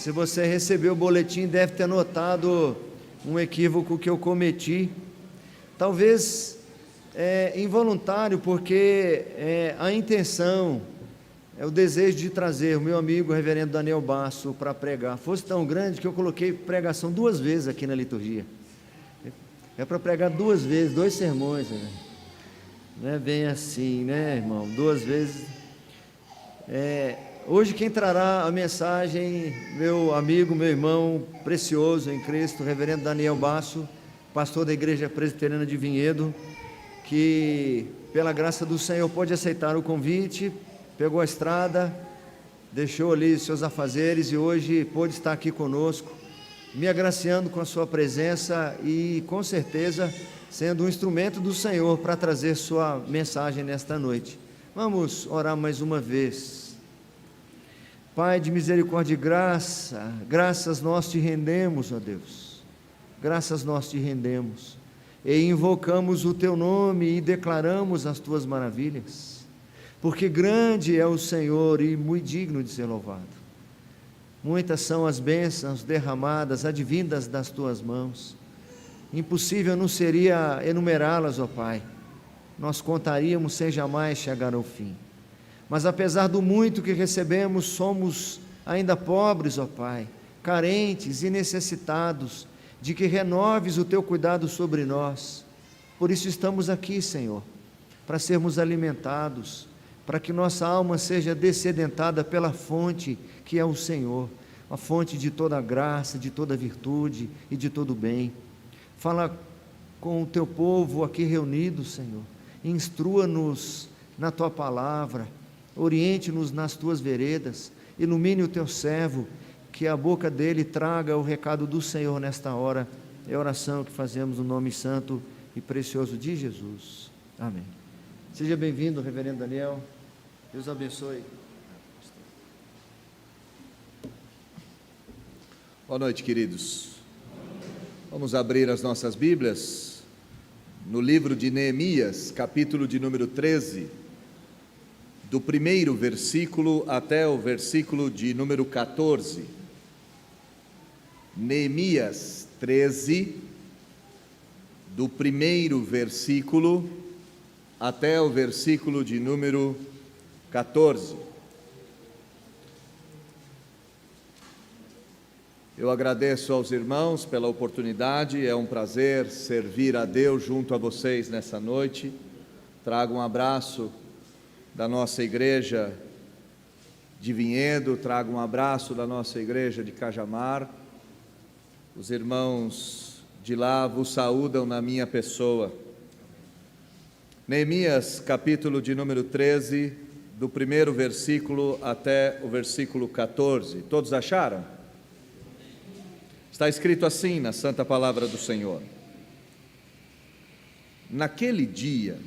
Se você recebeu o boletim, deve ter notado um equívoco que eu cometi. Talvez involuntário, porque a intenção, o desejo de trazer o meu amigo, o reverendo Daniel Basso, para pregar, fosse tão grande que eu coloquei pregação 2 vezes aqui na liturgia. É para pregar 2 vezes, 2 sermões, né? Não é bem assim, né, irmão? 2 vezes. Hoje quem trará a mensagem, meu amigo, meu irmão precioso em Cristo, reverendo Daniel Basso, pastor da Igreja Presbiteriana de Vinhedo, que pela graça do Senhor pôde aceitar o convite, pegou a estrada, deixou ali seus afazeres e hoje pôde estar aqui conosco, me agraciando com a sua presença e com certeza sendo um instrumento do Senhor para trazer sua mensagem nesta noite. Vamos orar mais uma vez. Pai de misericórdia e graça, graças nós te rendemos, ó Deus, graças nós te rendemos, e invocamos o teu nome e declaramos as tuas maravilhas, porque grande é o Senhor e muito digno de ser louvado. Muitas são as bênçãos derramadas, advindas das tuas mãos, impossível não seria enumerá-las, ó Pai, nós contaríamos sem jamais chegar ao fim. Mas apesar do muito que recebemos, somos ainda pobres, ó Pai, carentes e necessitados de que renoves o teu cuidado sobre nós. Por isso estamos aqui, Senhor, para sermos alimentados, para que nossa alma seja dessedentada pela fonte que é o Senhor, a fonte de toda graça, de toda virtude e de todo bem. Fala com o teu povo aqui reunido, Senhor, instrua-nos na tua palavra, oriente-nos nas tuas veredas, ilumine o teu servo, que a boca dele traga o recado do Senhor nesta hora. É a oração que fazemos no nome santo e precioso de Jesus. Amém. Seja bem-vindo, reverendo Daniel. Deus abençoe. Boa noite, queridos. Vamos abrir as nossas Bíblias no livro de Neemias, capítulo de número 13, do primeiro versículo até o versículo de número 14. Neemias 13, do primeiro versículo até o versículo de número 14. Eu agradeço aos irmãos pela oportunidade, é um prazer servir a Deus junto a vocês nessa noite. Trago um abraço da nossa igreja de Vinhedo, trago um abraço da nossa igreja de Cajamar. Os irmãos de lá vos saúdam na minha pessoa. Neemias, capítulo de número 13, do primeiro versículo até o versículo 14. Todos acharam? Está escrito assim na Santa Palavra do Senhor. Naquele dia,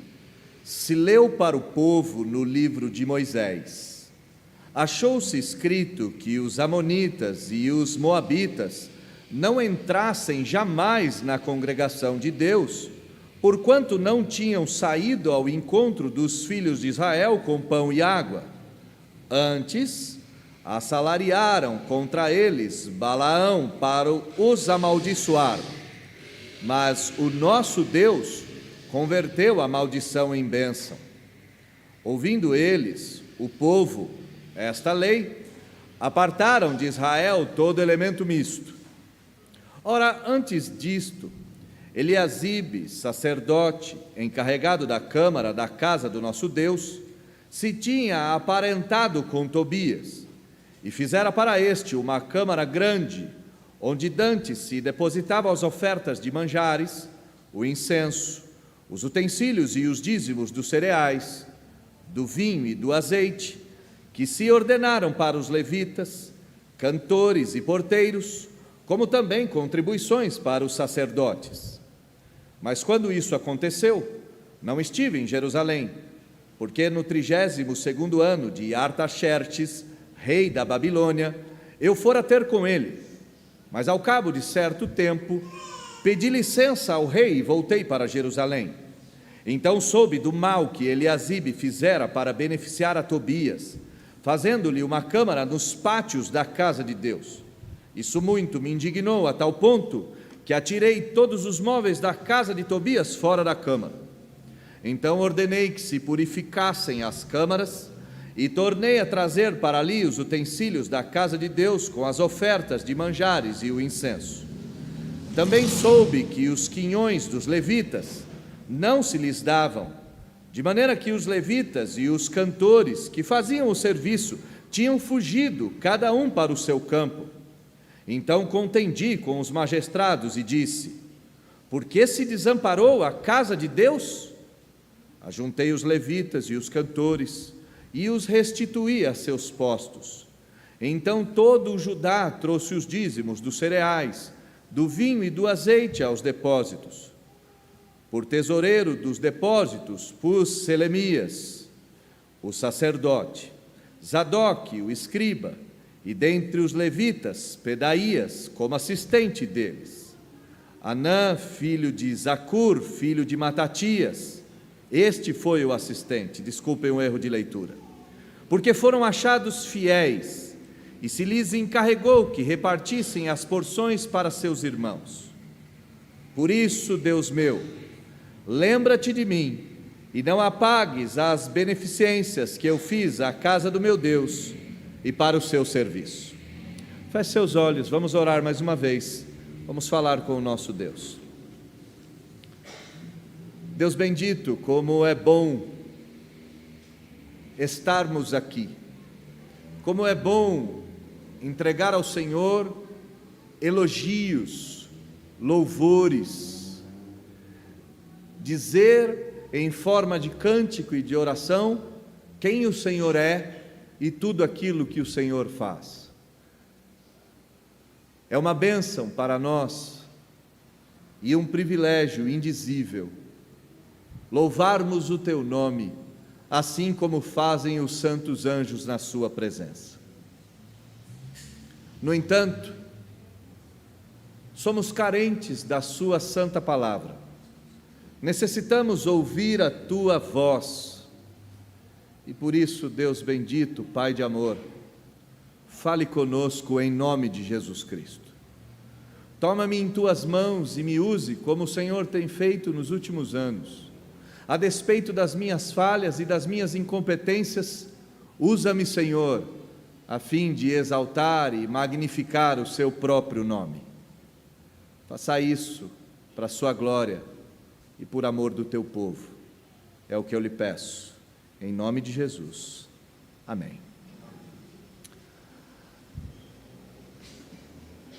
se leu para o povo no livro de Moisés. Achou-se escrito que os amonitas e os moabitas não entrassem jamais na congregação de Deus, porquanto não tinham saído ao encontro dos filhos de Israel com pão e água. Antes, assalariaram contra eles Balaão para os amaldiçoar. Mas o nosso Deus converteu a maldição em bênção. Ouvindo eles, o povo, esta lei, apartaram de Israel todo elemento misto. Ora, antes disto, Eliasibe, sacerdote, encarregado da câmara da casa do nosso Deus, se tinha aparentado com Tobias, e fizera para este uma câmara grande, onde dantes se depositavam as ofertas de manjares, o incenso, os utensílios e os dízimos dos cereais, do vinho e do azeite, que se ordenaram para os levitas, cantores e porteiros, como também contribuições para os sacerdotes. Mas quando isso aconteceu, não estive em Jerusalém, porque no 32º ano de Artaxerxes, rei da Babilônia, eu fora ter com ele. Mas ao cabo de certo tempo, pedi licença ao rei e voltei para Jerusalém. Então soube do mal que Eliasibe fizera para beneficiar a Tobias, fazendo-lhe uma câmara nos pátios da casa de Deus. Isso muito me indignou, a tal ponto que atirei todos os móveis da casa de Tobias fora da câmara. Então ordenei que se purificassem as câmaras e tornei a trazer para ali os utensílios da casa de Deus com as ofertas de manjares e o incenso. Também soube que os quinhões dos levitas não se lhes davam, de maneira que os levitas e os cantores que faziam o serviço tinham fugido, cada um para o seu campo. Então contendi com os magistrados e disse: por que se desamparou a casa de Deus? Ajuntei os levitas e os cantores e os restituí a seus postos. Então todo o Judá trouxe os dízimos dos cereais, do vinho e do azeite aos depósitos. Por tesoureiro dos depósitos pus Selemias, o sacerdote, Zadoque, o escriba, e dentre os levitas, Pedaías, como assistente deles. Anã, filho de Zacur, filho de Matatias, este foi o assistente, desculpem o erro de leitura. Porque foram achados fiéis, e se lhes encarregou que repartissem as porções para seus irmãos. Por isso, Deus meu, lembra-te de mim, e não apagues as beneficências que eu fiz à casa do meu Deus e para o seu serviço. Feche seus olhos, vamos orar mais uma vez, vamos falar com o nosso Deus. Deus bendito, como é bom estarmos aqui, como é bom entregar ao Senhor elogios, louvores, dizer em forma de cântico e de oração quem o Senhor é e tudo aquilo que o Senhor faz. É uma bênção para nós e um privilégio indizível louvarmos o Teu nome, assim como fazem os santos anjos na Sua presença. No entanto, somos carentes da Sua santa palavra. Necessitamos ouvir a Tua voz. E por isso, Deus bendito, Pai de amor, fale conosco em nome de Jesus Cristo. Toma-me em Tuas mãos e me use como o Senhor tem feito nos últimos anos. A despeito das minhas falhas e das minhas incompetências, usa-me, Senhor, a fim de exaltar e magnificar o Seu próprio nome. Faça isso para a Sua glória e por amor do Teu povo. É o que eu lhe peço, em nome de Jesus. Amém.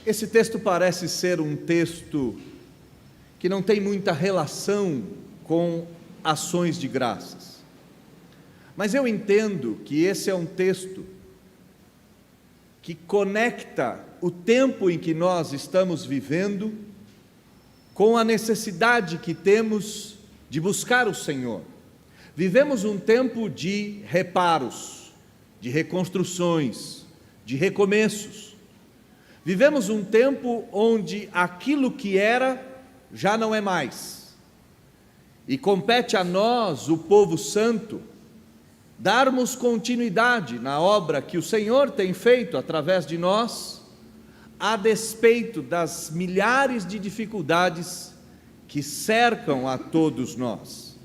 Esse texto parece ser um texto que não tem muita relação com ações de graças. Mas eu entendo que esse é um texto que conecta o tempo em que nós estamos vivendo com a necessidade que temos de buscar o Senhor. Vivemos um tempo de reparos, de reconstruções, de recomeços. Vivemos um tempo onde aquilo que era já não é mais. E compete a nós, o povo santo, darmos continuidade na obra que o Senhor tem feito através de nós, a despeito das milhares de dificuldades que cercam a todos nós.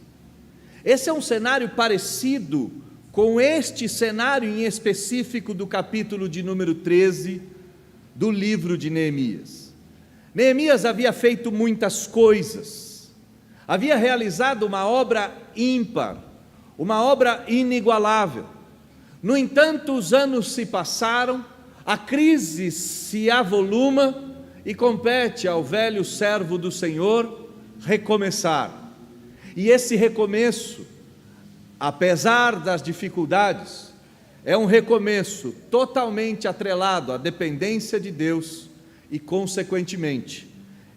Esse é um cenário parecido com este cenário em específico do capítulo de número 13 do livro de Neemias. Neemias havia feito muitas coisas, havia realizado uma obra ímpar, uma obra inigualável. No entanto, os anos se passaram, a crise se avoluma e compete ao velho servo do Senhor recomeçar. E esse recomeço, apesar das dificuldades, é um recomeço totalmente atrelado à dependência de Deus e, consequentemente,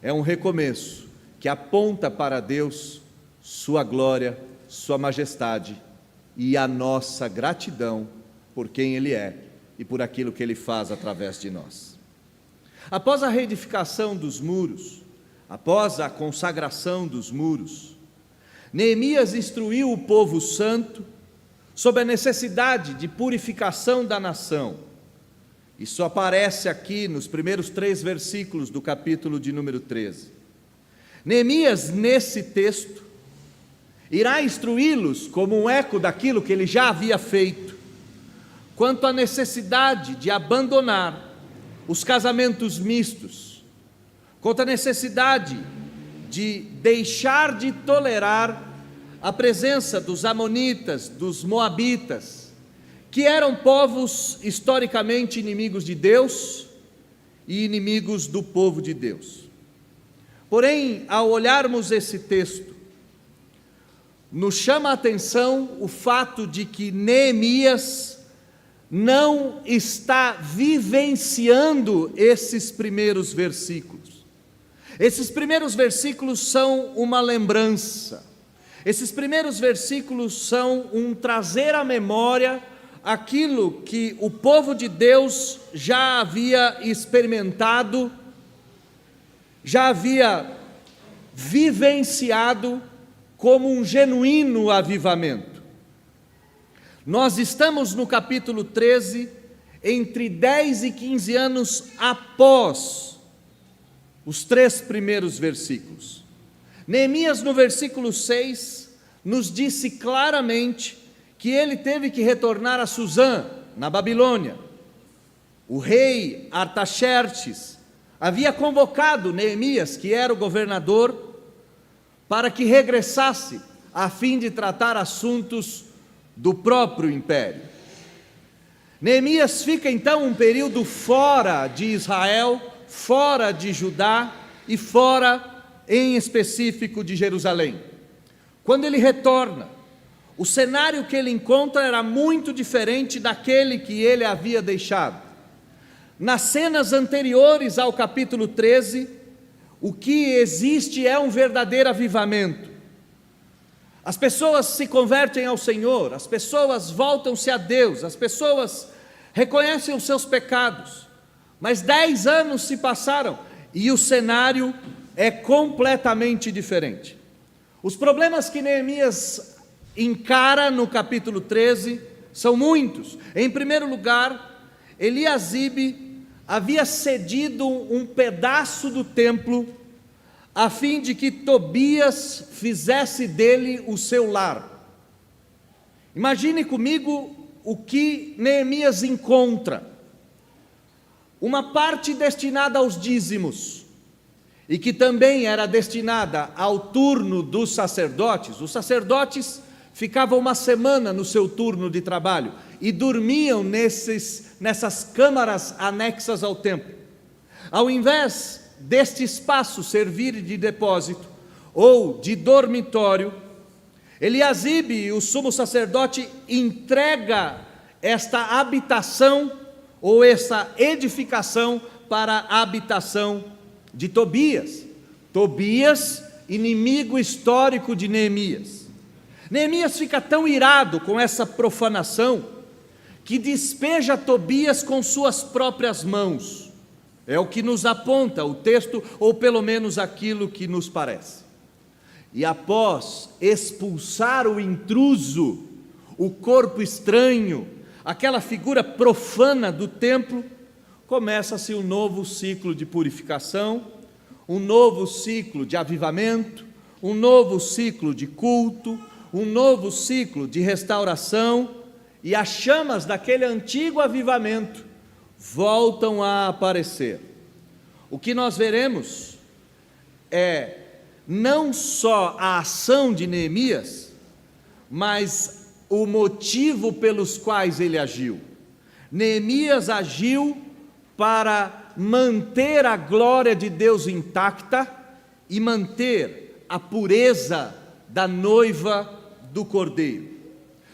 é um recomeço que aponta para Deus, sua glória, sua majestade e a nossa gratidão por quem Ele é e por aquilo que Ele faz através de nós. Após a reedificação dos muros, após a consagração dos muros, Neemias instruiu o povo santo sobre a necessidade de purificação da nação, Isso aparece aqui nos primeiros 3 versículos do capítulo de número 13. Neemias, nesse texto, irá instruí-los, como um eco daquilo que ele já havia feito, quanto à necessidade de abandonar os casamentos mistos, quanto à necessidade de deixar de tolerar a presença dos amonitas, dos moabitas, que eram povos historicamente inimigos de Deus e inimigos do povo de Deus. Porém, ao olharmos esse texto, nos chama a atenção o fato de que Neemias não está vivenciando esses primeiros versículos. Esses primeiros versículos são uma lembrança. Esses primeiros versículos são um trazer à memória aquilo que o povo de Deus já havia experimentado, já havia vivenciado como um genuíno avivamento. Nós estamos no capítulo 13, entre 10 e 15 anos após os 3 primeiros versículos. Neemias, no versículo 6, nos disse claramente que ele teve que retornar a Suzã, na Babilônia. O rei Artaxerxes havia convocado Neemias, que era o governador, para que regressasse, a fim de tratar assuntos do próprio império. Neemias fica então um período fora de Israel, fora de Judá e fora, em específico, de Jerusalém. Quando ele retorna, o cenário que ele encontra era muito diferente daquele que ele havia deixado. Nas cenas anteriores ao capítulo 13, o que existe é um verdadeiro avivamento. As pessoas se convertem ao Senhor, as pessoas voltam-se a Deus, as pessoas reconhecem os seus pecados. Mas 10 anos se passaram e o cenário é completamente diferente. Os problemas que Neemias encara no capítulo 13 são muitos. Em primeiro lugar, Eliasibe havia cedido um pedaço do templo a fim de que Tobias fizesse dele o seu lar. Imagine comigo o que Neemias encontra. Uma parte destinada aos dízimos, e que também era destinada ao turno dos sacerdotes. Os sacerdotes ficavam uma semana no seu turno de trabalho e dormiam nessas câmaras anexas ao templo. Ao invés deste espaço servir de depósito ou de dormitório, Eliasibe, o sumo sacerdote, entrega esta habitação ou essa edificação para a habitação de Tobias. Tobias, inimigo histórico de Neemias. Neemias fica tão irado com essa profanação que despeja Tobias com suas próprias mãos. É o que nos aponta o texto, ou pelo menos aquilo que nos parece. E após expulsar o intruso, o corpo estranho, aquela figura profana do templo, começa-se um novo ciclo de purificação, um novo ciclo de avivamento, um novo ciclo de culto, um novo ciclo de restauração, e as chamas daquele antigo avivamento voltam a aparecer. O que nós veremos é não só a ação de Neemias, mas o motivo pelos quais ele agiu. Neemias agiu para manter a glória de Deus intacta e manter a pureza da noiva do Cordeiro.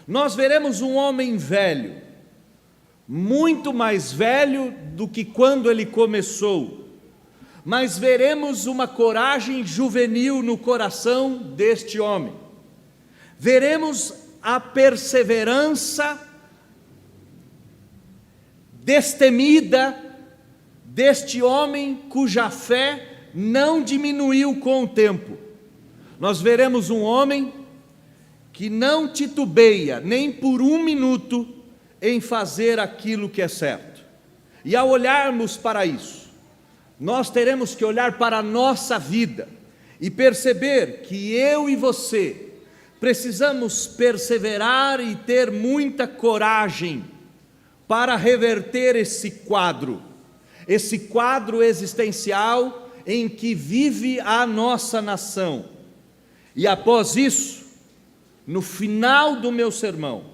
Nós veremos um homem velho, muito mais velho do que quando ele começou, mas veremos uma coragem juvenil no coração deste homem. Veremos a perseverança destemida deste homem cuja fé não diminuiu com o tempo. Nós veremos um homem que não titubeia nem por um minuto em fazer aquilo que é certo. E ao olharmos para isso, nós teremos que olhar para a nossa vida e perceber que eu e você precisamos perseverar e ter muita coragem para reverter esse quadro existencial em que vive a nossa nação. E após isso, no final do meu sermão,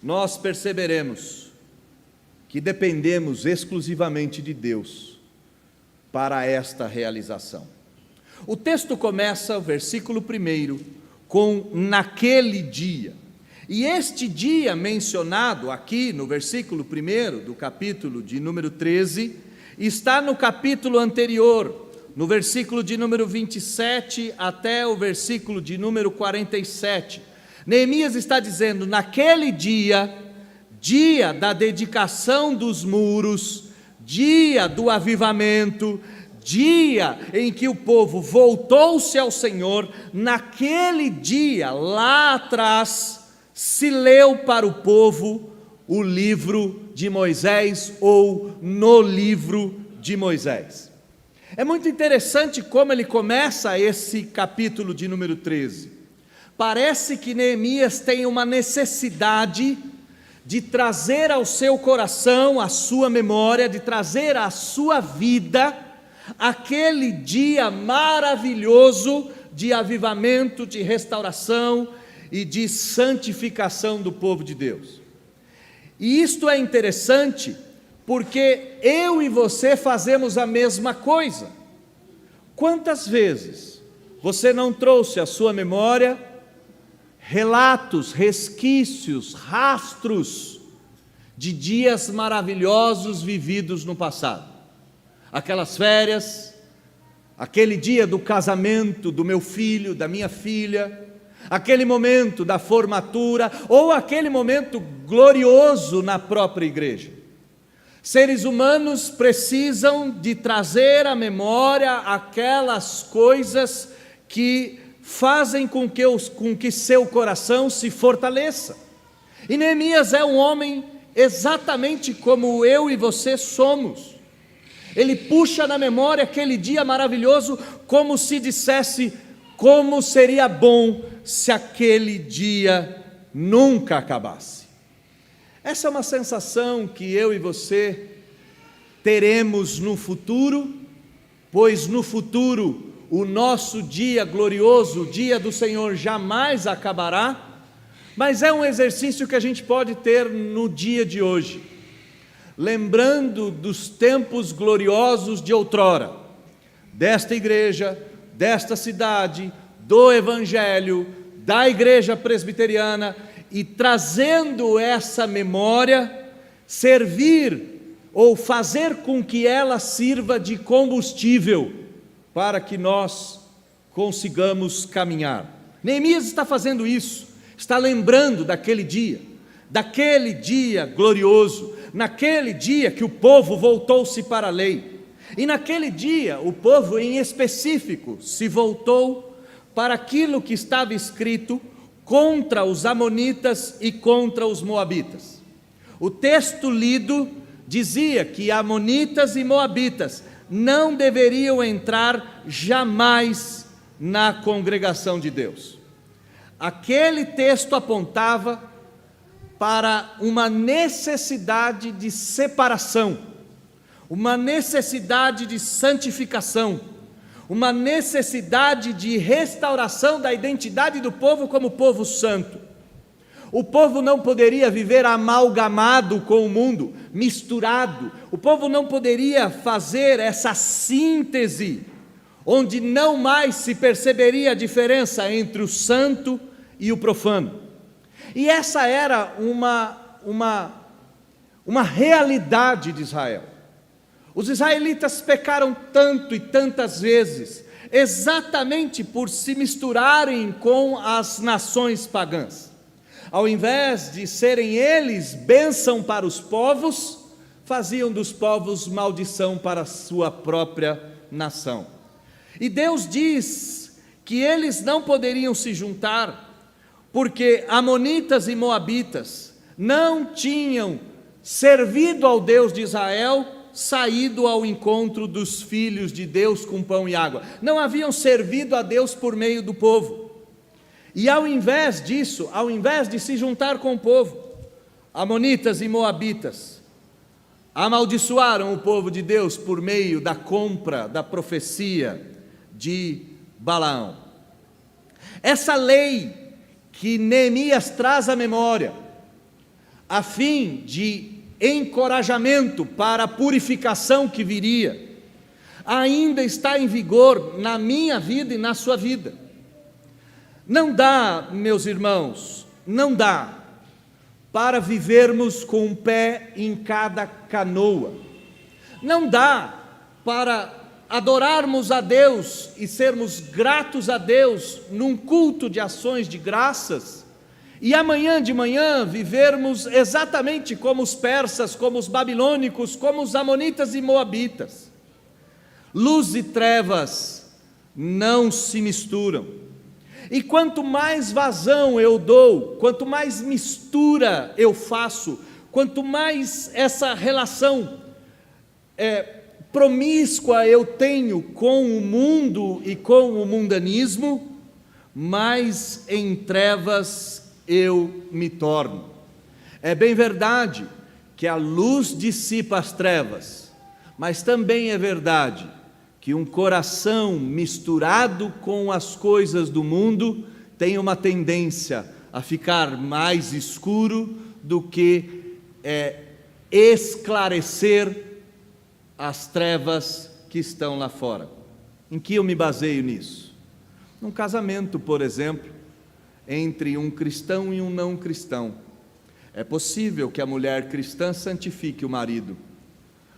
nós perceberemos que dependemos exclusivamente de Deus para esta realização. O texto começa, o versículo 1, com naquele dia. E este dia mencionado aqui no versículo 1 do capítulo de número 13, está no capítulo anterior, no versículo de número 27 até o versículo de número 47. Neemias está dizendo, naquele dia, dia da dedicação dos muros, dia do avivamento, dia em que o povo voltou-se ao Senhor, naquele dia, lá atrás, se leu para o povo o livro de Moisés, ou no livro de Moisés. É muito interessante como ele começa esse capítulo de número 13. Parece que Neemias tem uma necessidade de trazer ao seu coração, à sua memória, de trazer à sua vida, aquele dia maravilhoso de avivamento, de restauração e de santificação do povo de Deus. E isto é interessante porque eu e você fazemos a mesma coisa. Quantas vezes você não trouxe à sua memória relatos, resquícios, rastros de dias maravilhosos vividos no passado? Aquelas férias, aquele dia do casamento do meu filho, da minha filha, aquele momento da formatura, ou aquele momento glorioso na própria igreja. Seres humanos precisam de trazer à memória aquelas coisas que fazem com que seu coração se fortaleça. E Neemias é um homem exatamente como eu e você somos. Ele puxa na memória aquele dia maravilhoso, como se dissesse: como seria bom se aquele dia nunca acabasse. Essa é uma sensação que eu e você teremos no futuro, pois no futuro o nosso dia glorioso, o dia do Senhor, jamais acabará, mas é um exercício que a gente pode ter no dia de hoje, lembrando dos tempos gloriosos de outrora, desta igreja, desta cidade, do Evangelho, da igreja presbiteriana, e trazendo essa memória, servir ou fazer com que ela sirva de combustível para que nós consigamos caminhar. Neemias está fazendo isso, está lembrando daquele dia glorioso, naquele dia que o povo voltou-se para a lei, e naquele dia o povo em específico se voltou para aquilo que estava escrito contra os amonitas e contra os moabitas. O texto lido dizia que amonitas e moabitas não deveriam entrar jamais na congregação de Deus. Aquele texto apontava para uma necessidade de separação, uma necessidade de santificação, uma necessidade de restauração da identidade do povo como povo santo. O povo não poderia viver amalgamado com o mundo, misturado. O povo não poderia fazer essa síntese, onde não mais se perceberia a diferença entre o santo e o profano. E essa era uma realidade de Israel. Os israelitas pecaram tanto e tantas vezes, exatamente por se misturarem com as nações pagãs. Ao invés de serem eles bênção para os povos, faziam dos povos maldição para a sua própria nação. E Deus diz que eles não poderiam se juntar, porque amonitas e moabitas não tinham servido ao Deus de Israel, saído ao encontro dos filhos de Deus com pão e água. Não haviam servido a Deus por meio do povo. E ao invés disso, ao invés de se juntar com o povo, amonitas e moabitas amaldiçoaram o povo de Deus por meio da compra da profecia de Balaão. Essa lei que Neemias traz à memória, a fim de encorajamento para a purificação que viria, ainda está em vigor na minha vida e na sua vida. Não dá, meus irmãos, não dá para vivermos com um pé em cada canoa. Não dá para adorarmos a Deus e sermos gratos a Deus num culto de ações de graças, e amanhã de manhã vivermos exatamente como os persas, como os babilônicos, como os amonitas e moabitas. Luz e trevas não se misturam. E quanto mais vazão eu dou, quanto mais mistura eu faço, quanto mais essa relação promíscua eu tenho com o mundo e com o mundanismo, mais em trevas eu me torno. É bem verdade que a luz dissipa as trevas, mas também é verdade que um coração misturado com as coisas do mundo tem uma tendência a ficar mais escuro do que esclarecer as trevas que estão lá fora. Em que eu me baseio nisso? Num casamento, por exemplo, entre um cristão e um não cristão. É possível que a mulher cristã santifique o marido,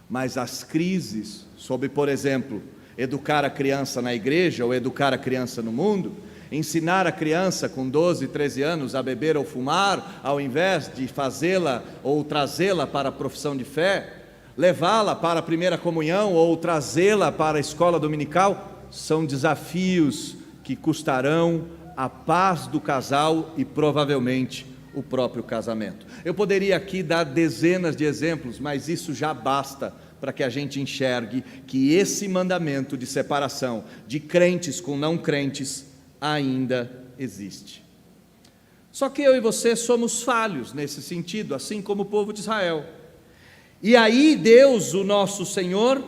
mas as crises sobre, por exemplo, educar a criança na igreja ou educar a criança no mundo, ensinar a criança com 12, 13 anos a beber ou fumar, ao invés de fazê-la ou trazê-la para a profissão de fé, levá-la para a primeira comunhão ou trazê-la para a escola dominical, são desafios que custarão a paz do casal e provavelmente o próprio casamento. Eu poderia aqui dar dezenas de exemplos, mas isso já basta para que a gente enxergue que esse mandamento de separação de crentes com não crentes ainda existe. Só que eu e você somos falhos nesse sentido, assim como o povo de Israel. E aí Deus, o nosso Senhor,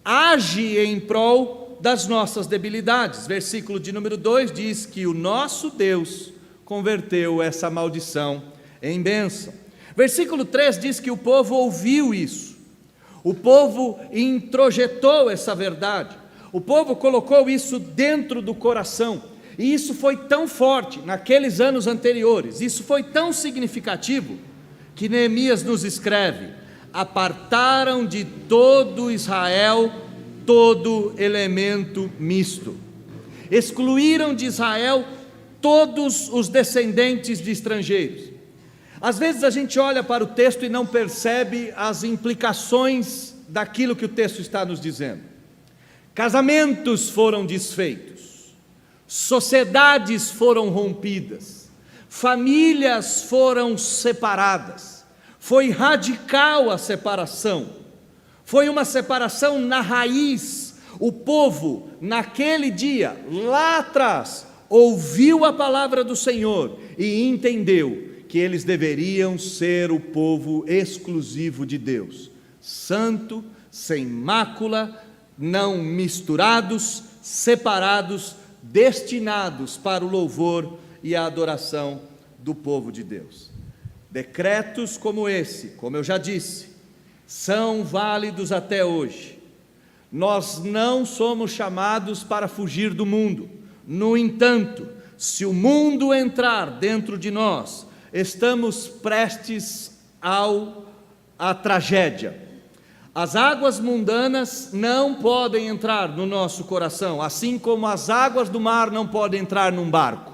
age em prol das nossas debilidades. Versículo de número 2 diz que o nosso Deus converteu essa maldição em bênção. Versículo 3 diz que o povo ouviu isso, o povo introjetou essa verdade, o povo colocou isso dentro do coração, e isso foi tão forte naqueles anos anteriores, isso foi tão significativo, que Neemias nos escreve: apartaram de todo Israel todo elemento misto, excluíram de Israel todos os descendentes de estrangeiros. Às vezes a gente olha para o texto e não percebe as implicações daquilo que o texto está nos dizendo. Casamentos foram desfeitos, sociedades foram rompidas, famílias foram separadas, foi radical a separação. Foi uma separação na raiz. O povo, naquele dia, lá atrás, ouviu a palavra do Senhor e entendeu que eles deveriam ser o povo exclusivo de Deus, santo, sem mácula, não misturados, separados, destinados para o louvor e a adoração do povo de Deus. Decretos como esse, como eu já disse, são válidos até hoje. Nós não somos chamados para fugir do mundo. No entanto, se o mundo entrar dentro de nós, estamos prestes à tragédia. As águas mundanas não podem entrar no nosso coração, assim como as águas do mar não podem entrar num barco.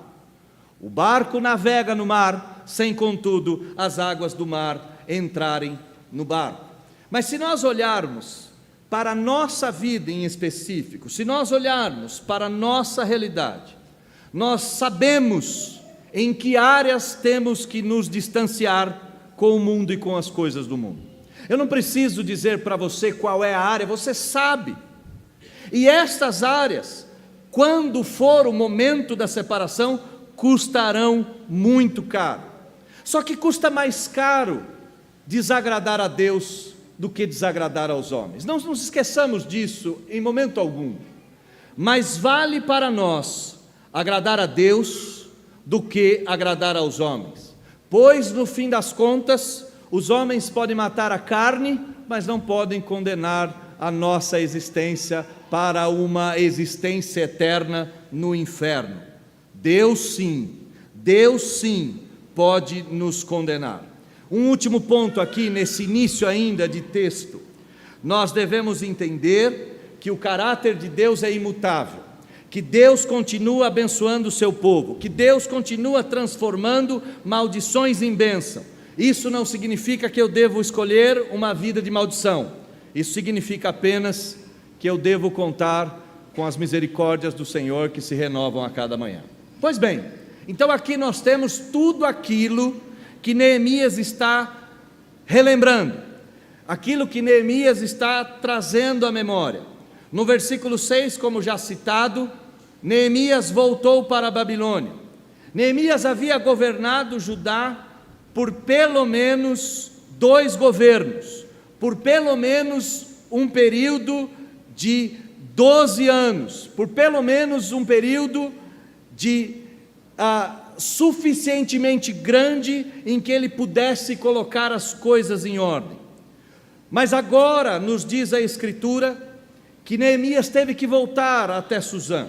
O barco navega no mar, sem contudo as águas do mar entrarem no barco. Mas se nós olharmos para a nossa vida em específico, se nós olharmos para a nossa realidade, nós sabemos em que áreas temos que nos distanciar com o mundo e com as coisas do mundo. Eu não preciso dizer para você qual é a área, você sabe. E estas áreas, quando for o momento da separação, custarão muito caro. Só que custa mais caro desagradar a Deus do que desagradar aos homens. Não nos esqueçamos disso em momento algum. Mas vale para nós agradar a Deus do que agradar aos homens. Pois, no fim das contas, os homens podem matar a carne, mas não podem condenar a nossa existência para uma existência eterna no inferno. Deus sim pode nos condenar. Um último ponto aqui, nesse início ainda de texto. Nós devemos entender que o caráter de Deus é imutável, que Deus continua abençoando o seu povo, que Deus continua transformando maldições em bênção. Isso não significa que eu devo escolher uma vida de maldição. Isso significa apenas que eu devo contar com as misericórdias do Senhor que se renovam a cada manhã. Pois bem, então aqui nós temos tudo aquilo que Neemias está relembrando, aquilo que Neemias está trazendo à memória. No versículo 6, como já citado, Neemias voltou para a Babilônia. Neemias havia governado Judá por pelo menos 2 governos, por pelo menos um período de 12 anos, por pelo menos um período de suficientemente grande em que ele pudesse colocar as coisas em ordem. Mas agora nos diz a Escritura que Neemias teve que voltar até Suzã.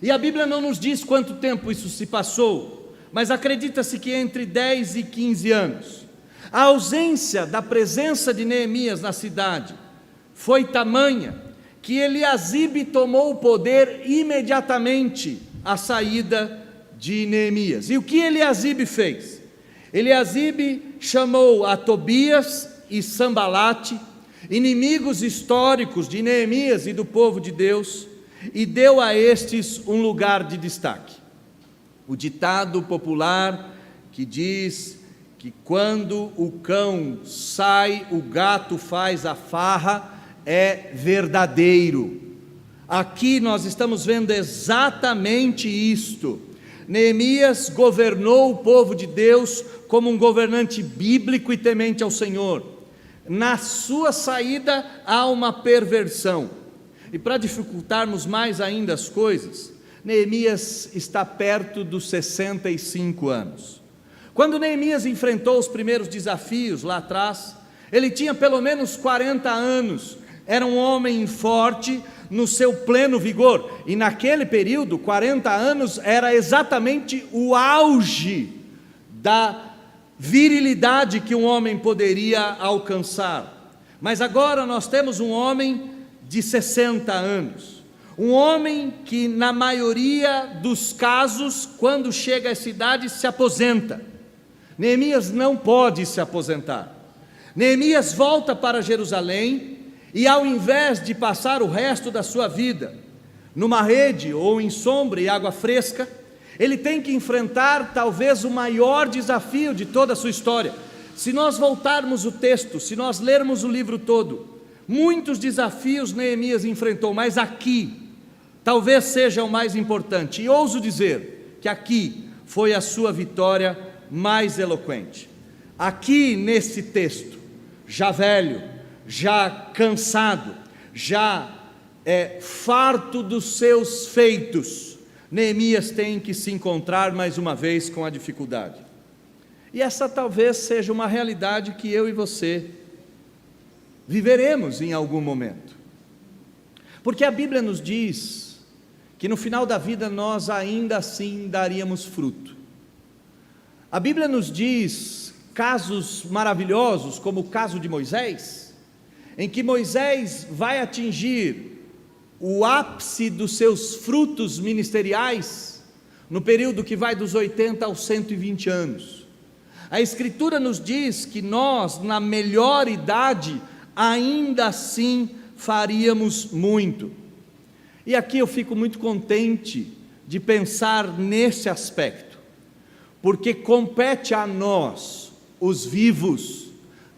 E a Bíblia não nos diz quanto tempo isso se passou, mas acredita-se que entre 10 e 15 anos. A ausência da presença de Neemias na cidade foi tamanha que Eliasibe tomou o poder imediatamente à saída de Neemias. E o que Eliasibe fez? Eliasibe chamou a Tobias e Sambalate, inimigos históricos de Neemias e do povo de Deus, e deu a estes um lugar de destaque. O ditado popular que diz que quando o cão sai, o gato faz a farra, é verdadeiro. Aqui nós estamos vendo exatamente isto. Neemias governou o povo de Deus como um governante bíblico e temente ao Senhor. Na sua saída há uma perversão. E para dificultarmos mais ainda as coisas, Neemias está perto dos 65 anos. Quando Neemias enfrentou os primeiros desafios lá atrás, ele tinha pelo menos 40 anos, era um homem forte no seu pleno vigor, e naquele período, 40 anos era exatamente o auge da virilidade que um homem poderia alcançar. Mas agora nós temos um homem de 60 anos, um homem que na maioria dos casos, quando chega à cidade, se aposenta. Neemias não pode se aposentar. Neemias volta para Jerusalém e, ao invés de passar o resto da sua vida numa rede ou em sombra e água fresca, ele tem que enfrentar talvez o maior desafio de toda a sua história. Se nós voltarmos o texto, se nós lermos o livro todo, muitos desafios Neemias enfrentou, mas aqui talvez seja o mais importante, e ouso dizer que aqui foi a sua vitória mais eloquente. Aqui nesse texto, já velho, já cansado, já farto dos seus feitos, Neemias tem que se encontrar mais uma vez com a dificuldade. E essa talvez seja uma realidade que eu e você viveremos em algum momento. Porque a Bíblia nos diz que no final da vida nós ainda assim daríamos fruto. A Bíblia nos diz casos maravilhosos, como o caso de Moisés, em que Moisés vai atingir o ápice dos seus frutos ministeriais no período que vai dos 80 aos 120 anos. A Escritura nos diz que nós, na melhor idade, ainda assim faríamos muito. E aqui eu fico muito contente de pensar nesse aspecto, porque compete a nós os vivos,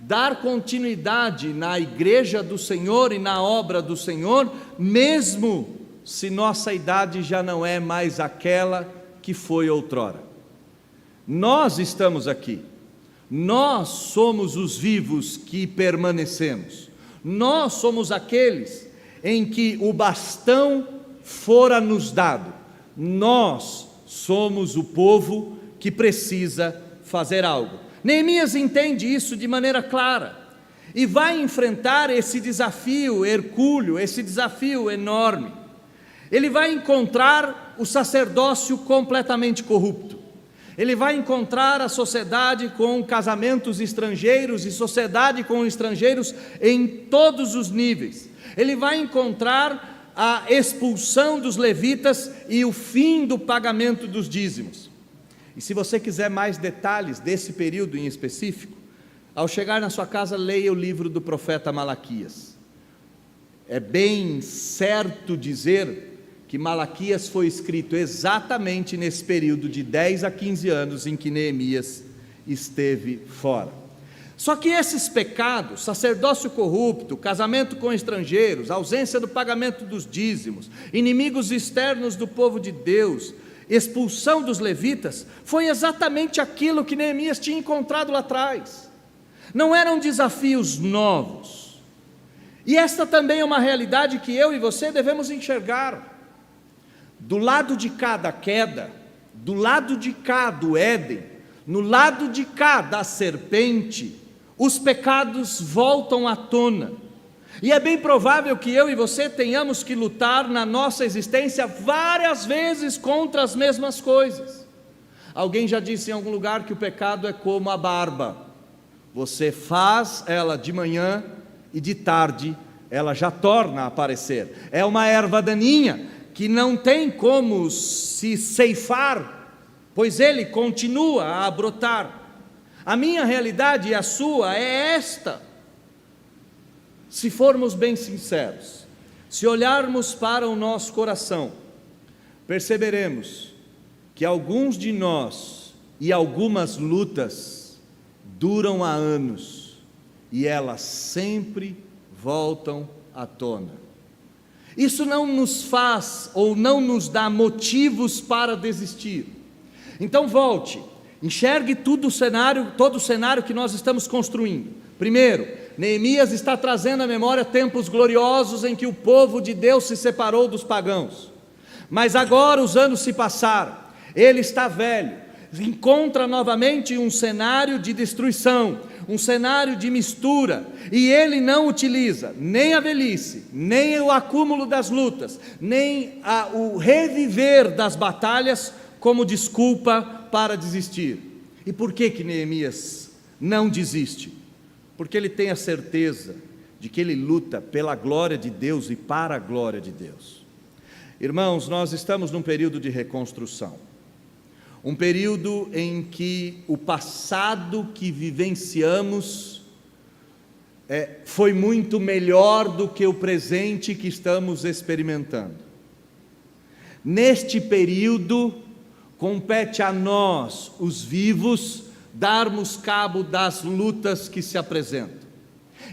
dar continuidade na igreja do Senhor e na obra do Senhor, mesmo se nossa idade já não é mais aquela que foi outrora. Nós estamos aqui, nós somos os vivos que permanecemos, nós somos aqueles em que o bastão fora nos dado, nós somos o povo que precisa fazer algo. Neemias entende isso de maneira clara e vai enfrentar esse desafio hercúleo, esse desafio enorme. Ele vai encontrar o sacerdócio completamente corrupto, ele vai encontrar a sociedade com casamentos estrangeiros e sociedade com estrangeiros em todos os níveis, ele vai encontrar a expulsão dos levitas e o fim do pagamento dos dízimos. E se você quiser mais detalhes desse período em específico, ao chegar na sua casa, leia o livro do profeta Malaquias. É bem certo dizer que Malaquias foi escrito exatamente nesse período de 10 a 15 anos em que Neemias esteve fora. Só que esses pecados, sacerdócio corrupto, casamento com estrangeiros, ausência do pagamento dos dízimos, inimigos externos do povo de Deus, expulsão dos levitas, foi exatamente aquilo que Neemias tinha encontrado lá atrás. Não eram desafios novos. E esta também é uma realidade que eu e você devemos enxergar. Do lado de cá da queda, do lado de cá do Éden, no lado de cá da serpente, os pecados voltam à tona. E é bem provável que eu e você tenhamos que lutar na nossa existência várias vezes contra as mesmas coisas. Alguém já disse em algum lugar que o pecado é como a barba. Você faz ela de manhã e de tarde ela já torna a aparecer. É uma erva daninha que não tem como se ceifar, pois ele continua a brotar. A minha realidade e a sua é esta. Se formos bem sinceros, se olharmos para o nosso coração, perceberemos que alguns de nós e algumas lutas duram há anos e elas sempre voltam à tona. Isso não nos faz ou não nos dá motivos para desistir. Então volte, enxergue todo o cenário que nós estamos construindo. Primeiro, Neemias está trazendo à memória tempos gloriosos em que o povo de Deus se separou dos pagãos. Mas agora os anos se passaram, ele está velho, encontra novamente um cenário de destruição, um cenário de mistura, e ele não utiliza nem a velhice, nem o acúmulo das lutas, nem o reviver das batalhas como desculpa para desistir. E por que Neemias não desiste? Porque ele tem a certeza de que ele luta pela glória de Deus e para a glória de Deus. Irmãos, nós estamos num período de reconstrução, um período em que o passado que vivenciamos foi muito melhor do que o presente que estamos experimentando. Neste período, compete a nós, os vivos, darmos cabo das lutas que se apresentam.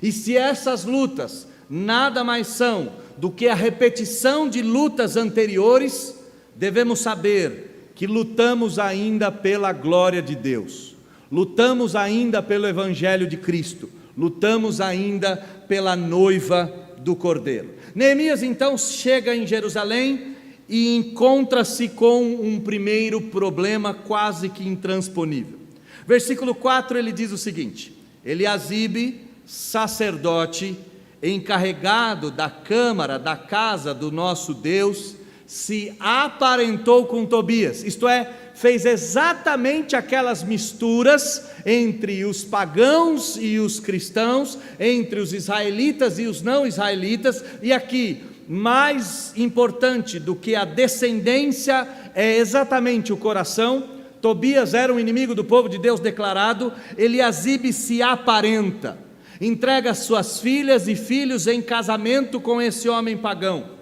E se essas lutas nada mais são do que a repetição de lutas anteriores, devemos saber que lutamos ainda pela glória de Deus, lutamos ainda pelo Evangelho de Cristo, lutamos ainda pela noiva do Cordeiro. Neemias então chega em Jerusalém e encontra-se com um primeiro problema quase que intransponível. Versículo 4 ele diz o seguinte: Eliasibe, sacerdote, encarregado da câmara da casa do nosso Deus, se aparentou com Tobias, isto é, fez exatamente aquelas misturas entre os pagãos e os cristãos, entre os israelitas e os não israelitas, e aqui, mais importante do que a descendência, é exatamente o coração. Tobias era um inimigo do povo de Deus declarado. Eliasibe se aparenta, entrega suas filhas e filhos em casamento com esse homem pagão,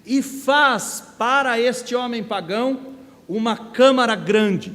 e faz para este homem pagão uma câmara grande.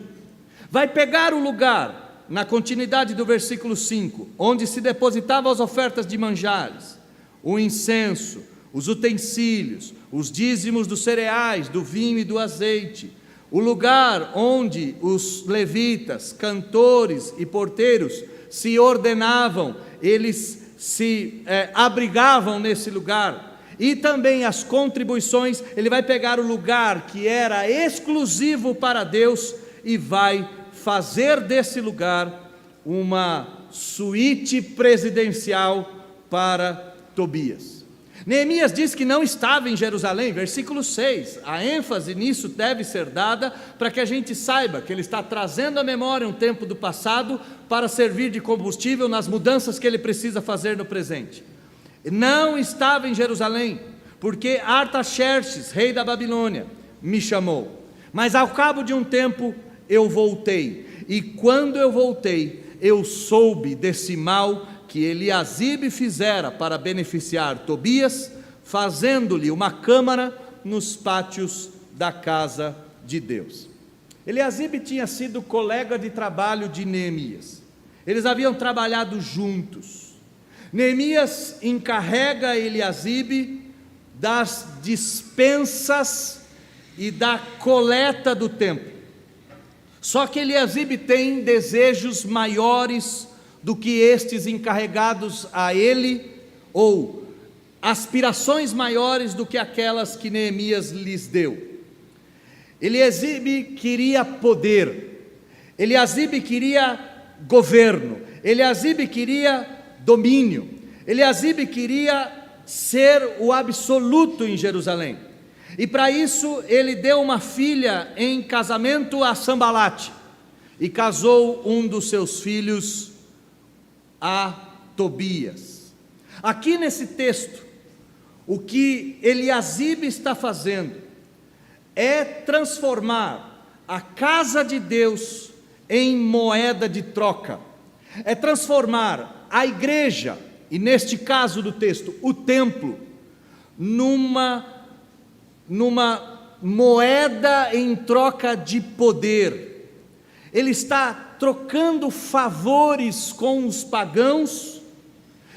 Vai pegar o lugar na continuidade do versículo 5, onde se depositavam as ofertas de manjares, o incenso, os utensílios, os dízimos dos cereais, do vinho e do azeite, o lugar onde os levitas, cantores e porteiros se ordenavam, eles se abrigavam nesse lugar, e também as contribuições. Ele vai pegar o lugar que era exclusivo para Deus e vai fazer desse lugar uma suíte presidencial para Tobias. Neemias diz que não estava em Jerusalém, versículo 6, a ênfase nisso deve ser dada para que a gente saiba que ele está trazendo à memória um tempo do passado para servir de combustível nas mudanças que ele precisa fazer no presente. Não estava em Jerusalém, porque Artaxerxes, rei da Babilônia, me chamou, mas ao cabo de um tempo eu voltei, e quando eu voltei, eu soube desse mal que Eliasibe fizera para beneficiar Tobias, fazendo-lhe uma câmara nos pátios da casa de Deus. Eliasibe tinha sido colega de trabalho de Neemias, eles haviam trabalhado juntos. Neemias encarrega Eliasibe das dispensas e da coleta do templo. Só que Eliasibe tem desejos maiores do que estes encarregados a ele, ou aspirações maiores do que aquelas que Neemias lhes deu. Eliasibe queria poder, Eliasibe queria governo, Eliasibe queria domínio, Eliasibe queria ser o absoluto em Jerusalém. E para isso ele deu uma filha em casamento a Sambalate, e casou um dos seus filhos a Tobias. Aqui nesse texto, o que Eliasibe está fazendo é transformar a casa de Deus em moeda de troca, é transformar a igreja, e neste caso do texto, o templo, numa moeda em troca de poder. Ele está trocando favores com os pagãos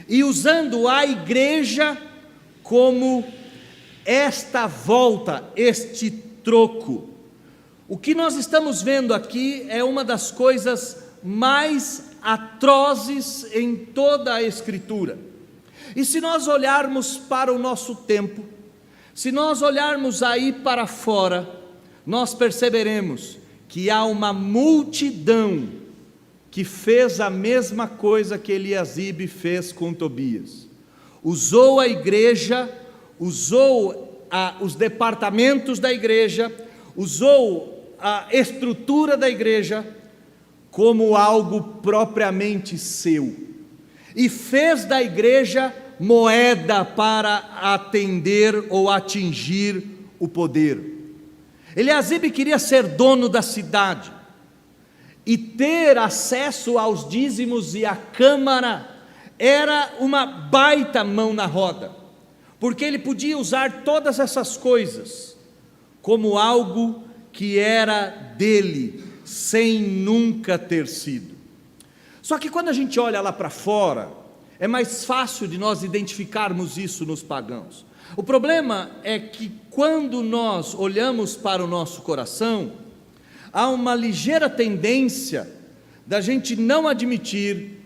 e usando a igreja como esta volta, este troco. O que nós estamos vendo aqui é uma das coisas mais atrozes em toda a Escritura. E se nós olharmos para o nosso tempo, se nós olharmos aí para fora, nós perceberemos que há uma multidão que fez a mesma coisa que Eliasibe fez com Tobias. Usou a igreja, usou os departamentos da igreja, usou a estrutura da igreja como algo propriamente seu, e fez da igreja moeda para atender ou atingir o poder. Eliasibe queria ser dono da cidade e ter acesso aos dízimos, e a câmara era uma baita mão na roda, porque ele podia usar todas essas coisas como algo que era dele, sem nunca ter sido. Só que quando a gente olha lá para fora, é mais fácil de nós identificarmos isso nos pagãos. O problema é que quando nós olhamos para o nosso coração, há uma ligeira tendência da gente não admitir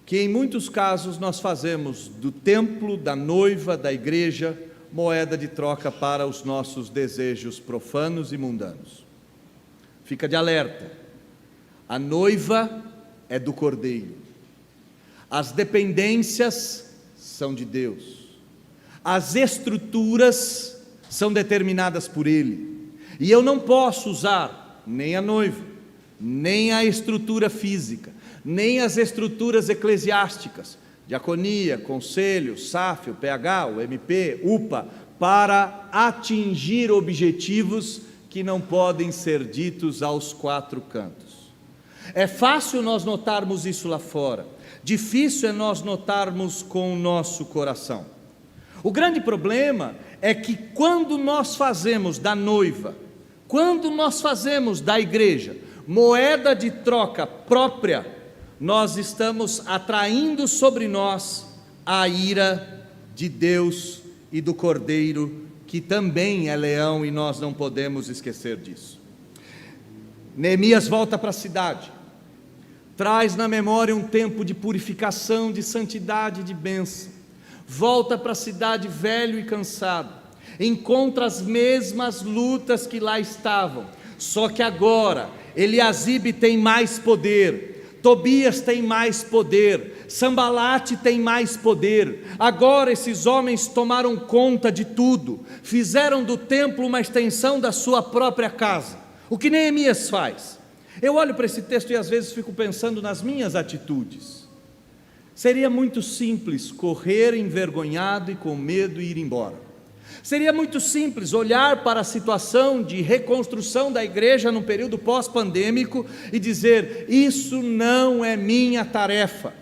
que em muitos casos nós fazemos do templo, da noiva, da igreja, moeda de troca para os nossos desejos profanos e mundanos. Fica de alerta, a noiva é do Cordeiro, as dependências são de Deus, as estruturas são determinadas por Ele, e eu não posso usar nem a noiva, nem a estrutura física, nem as estruturas eclesiásticas, diaconia, conselho, SAF, o PH, o MP, UPA, para atingir objetivos que não podem ser ditos aos quatro cantos. É fácil nós notarmos isso lá fora, difícil é nós notarmos com o nosso coração. O grande problema é que quando nós fazemos da noiva, quando nós fazemos da igreja, moeda de troca própria, nós estamos atraindo sobre nós a ira de Deus e do Cordeiro, que também é leão, e nós não podemos esquecer disso. Neemias volta para a cidade, traz na memória um tempo de purificação, de santidade, de bênção. Volta para a cidade velho e cansado, encontra as mesmas lutas que lá estavam, só que agora Eliasibe tem mais poder, Tobias tem mais poder, Sambalate tem mais poder. Agora esses homens tomaram conta de tudo, fizeram do templo uma extensão da sua própria casa. O que Neemias faz? Eu olho para esse texto e às vezes fico pensando nas minhas atitudes. Seria muito simples correr envergonhado e com medo e ir embora. Seria muito simples olhar para a situação de reconstrução da igreja no período pós-pandêmico e dizer: isso não é minha tarefa.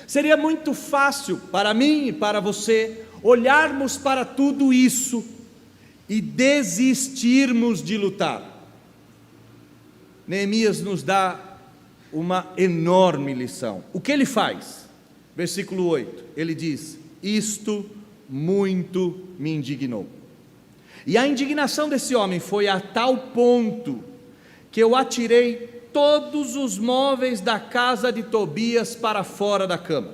Seria muito fácil para mim e para você olharmos para tudo isso e desistirmos de lutar. Neemias nos dá uma enorme lição. O que ele faz? Versículo 8, ele diz: isto muito me indignou. E a indignação desse homem foi a tal ponto que eu atirei todos os móveis da casa de Tobias para fora da cama.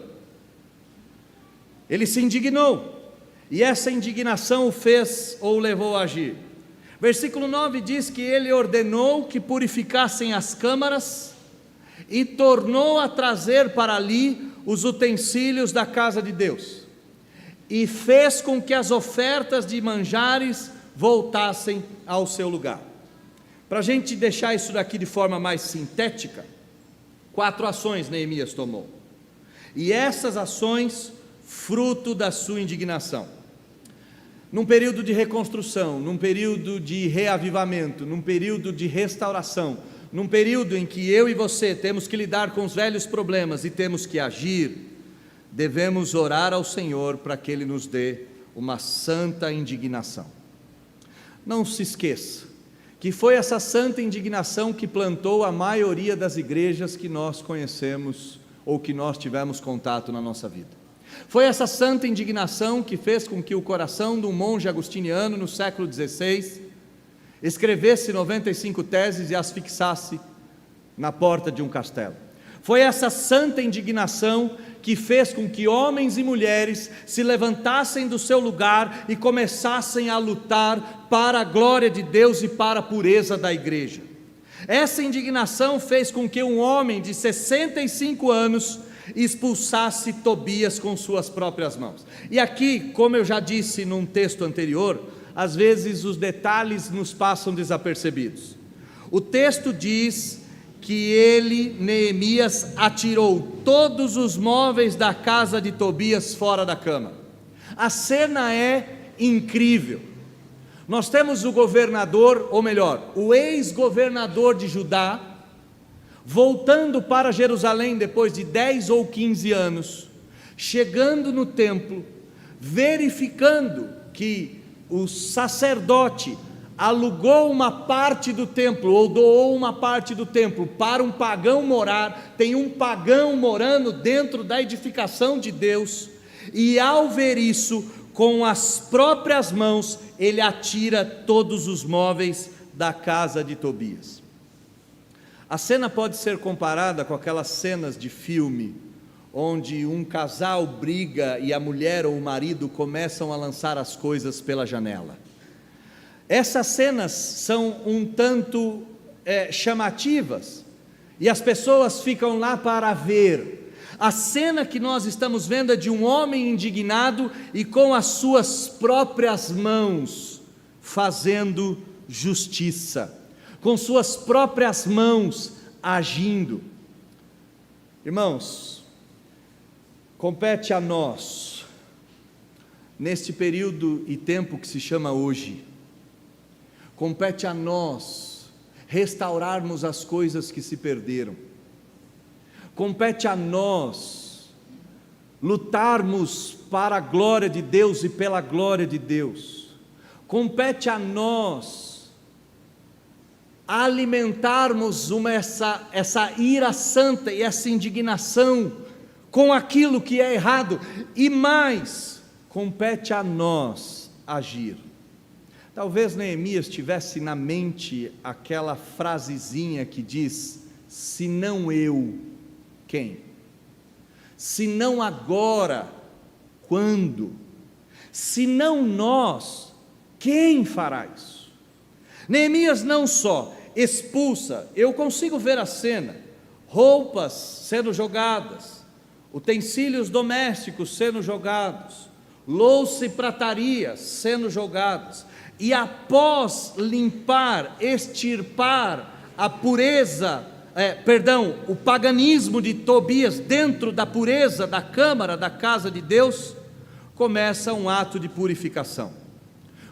Ele se indignou, e essa indignação o fez ou o levou a agir. Versículo 9 diz que ele ordenou que purificassem as câmaras e tornou a trazer para ali os utensílios da casa de Deus, e fez com que as ofertas de manjares voltassem ao seu lugar. Para a gente deixar isso daqui de forma mais sintética, 4 ações Neemias tomou, e essas ações fruto da sua indignação. Num período de reconstrução, num período de reavivamento, num período de restauração, num período em que eu e você temos que lidar com os velhos problemas e temos que agir, devemos orar ao Senhor para que Ele nos dê uma santa indignação. Não se esqueça que foi essa santa indignação que plantou a maioria das igrejas que nós conhecemos ou que nós tivemos contato na nossa vida. Foi essa santa indignação que fez com que o coração de um monge agostiniano no século XVI escrevesse 95 teses e as fixasse na porta de um castelo. Foi essa santa indignação que fez com que homens e mulheres se levantassem do seu lugar e começassem a lutar para a glória de Deus e para a pureza da igreja. Essa indignação fez com que um homem de 65 anos expulsasse Tobias com suas próprias mãos. E aqui, como eu já disse num texto anterior, às vezes os detalhes nos passam desapercebidos. O texto diz que ele, Neemias, atirou todos os móveis da casa de Tobias fora da cama. A cena é incrível. Nós temos o governador, ou melhor, o ex-governador de Judá, voltando para Jerusalém depois de 10 ou 15 anos, chegando no templo, verificando que o sacerdote alugou uma parte do templo, ou doou uma parte do templo para um pagão morar. Tem um pagão morando dentro da edificação de Deus, e ao ver isso, com as próprias mãos, ele atira todos os móveis da casa de Tobias. A cena pode ser comparada com aquelas cenas de filme, onde um casal briga e a mulher ou o marido começam a lançar as coisas pela janela. Essas cenas são um tanto chamativas, e as pessoas ficam lá para ver. A cena que nós estamos vendo é de um homem indignado e com as suas próprias mãos fazendo justiça, com suas próprias mãos agindo. Irmãos, compete a nós, neste período e tempo que se chama hoje, compete a nós restaurarmos as coisas que se perderam. Compete a nós lutarmos para a glória de Deus e pela glória de Deus. Compete a nós alimentarmos essa ira santa e essa indignação com aquilo que é errado, e mais, compete a nós agir. Talvez Neemias tivesse na mente aquela frasezinha que diz: se não eu, quem? Se não agora, quando? Se não nós, quem fará isso? Neemias não só expulsa, eu consigo ver a cena, roupas sendo jogadas, utensílios domésticos sendo jogados, louça e pratarias sendo jogados, e após limpar, extirpar a pureza, o paganismo de Tobias dentro da pureza da câmara da casa de Deus, começa um ato de purificação,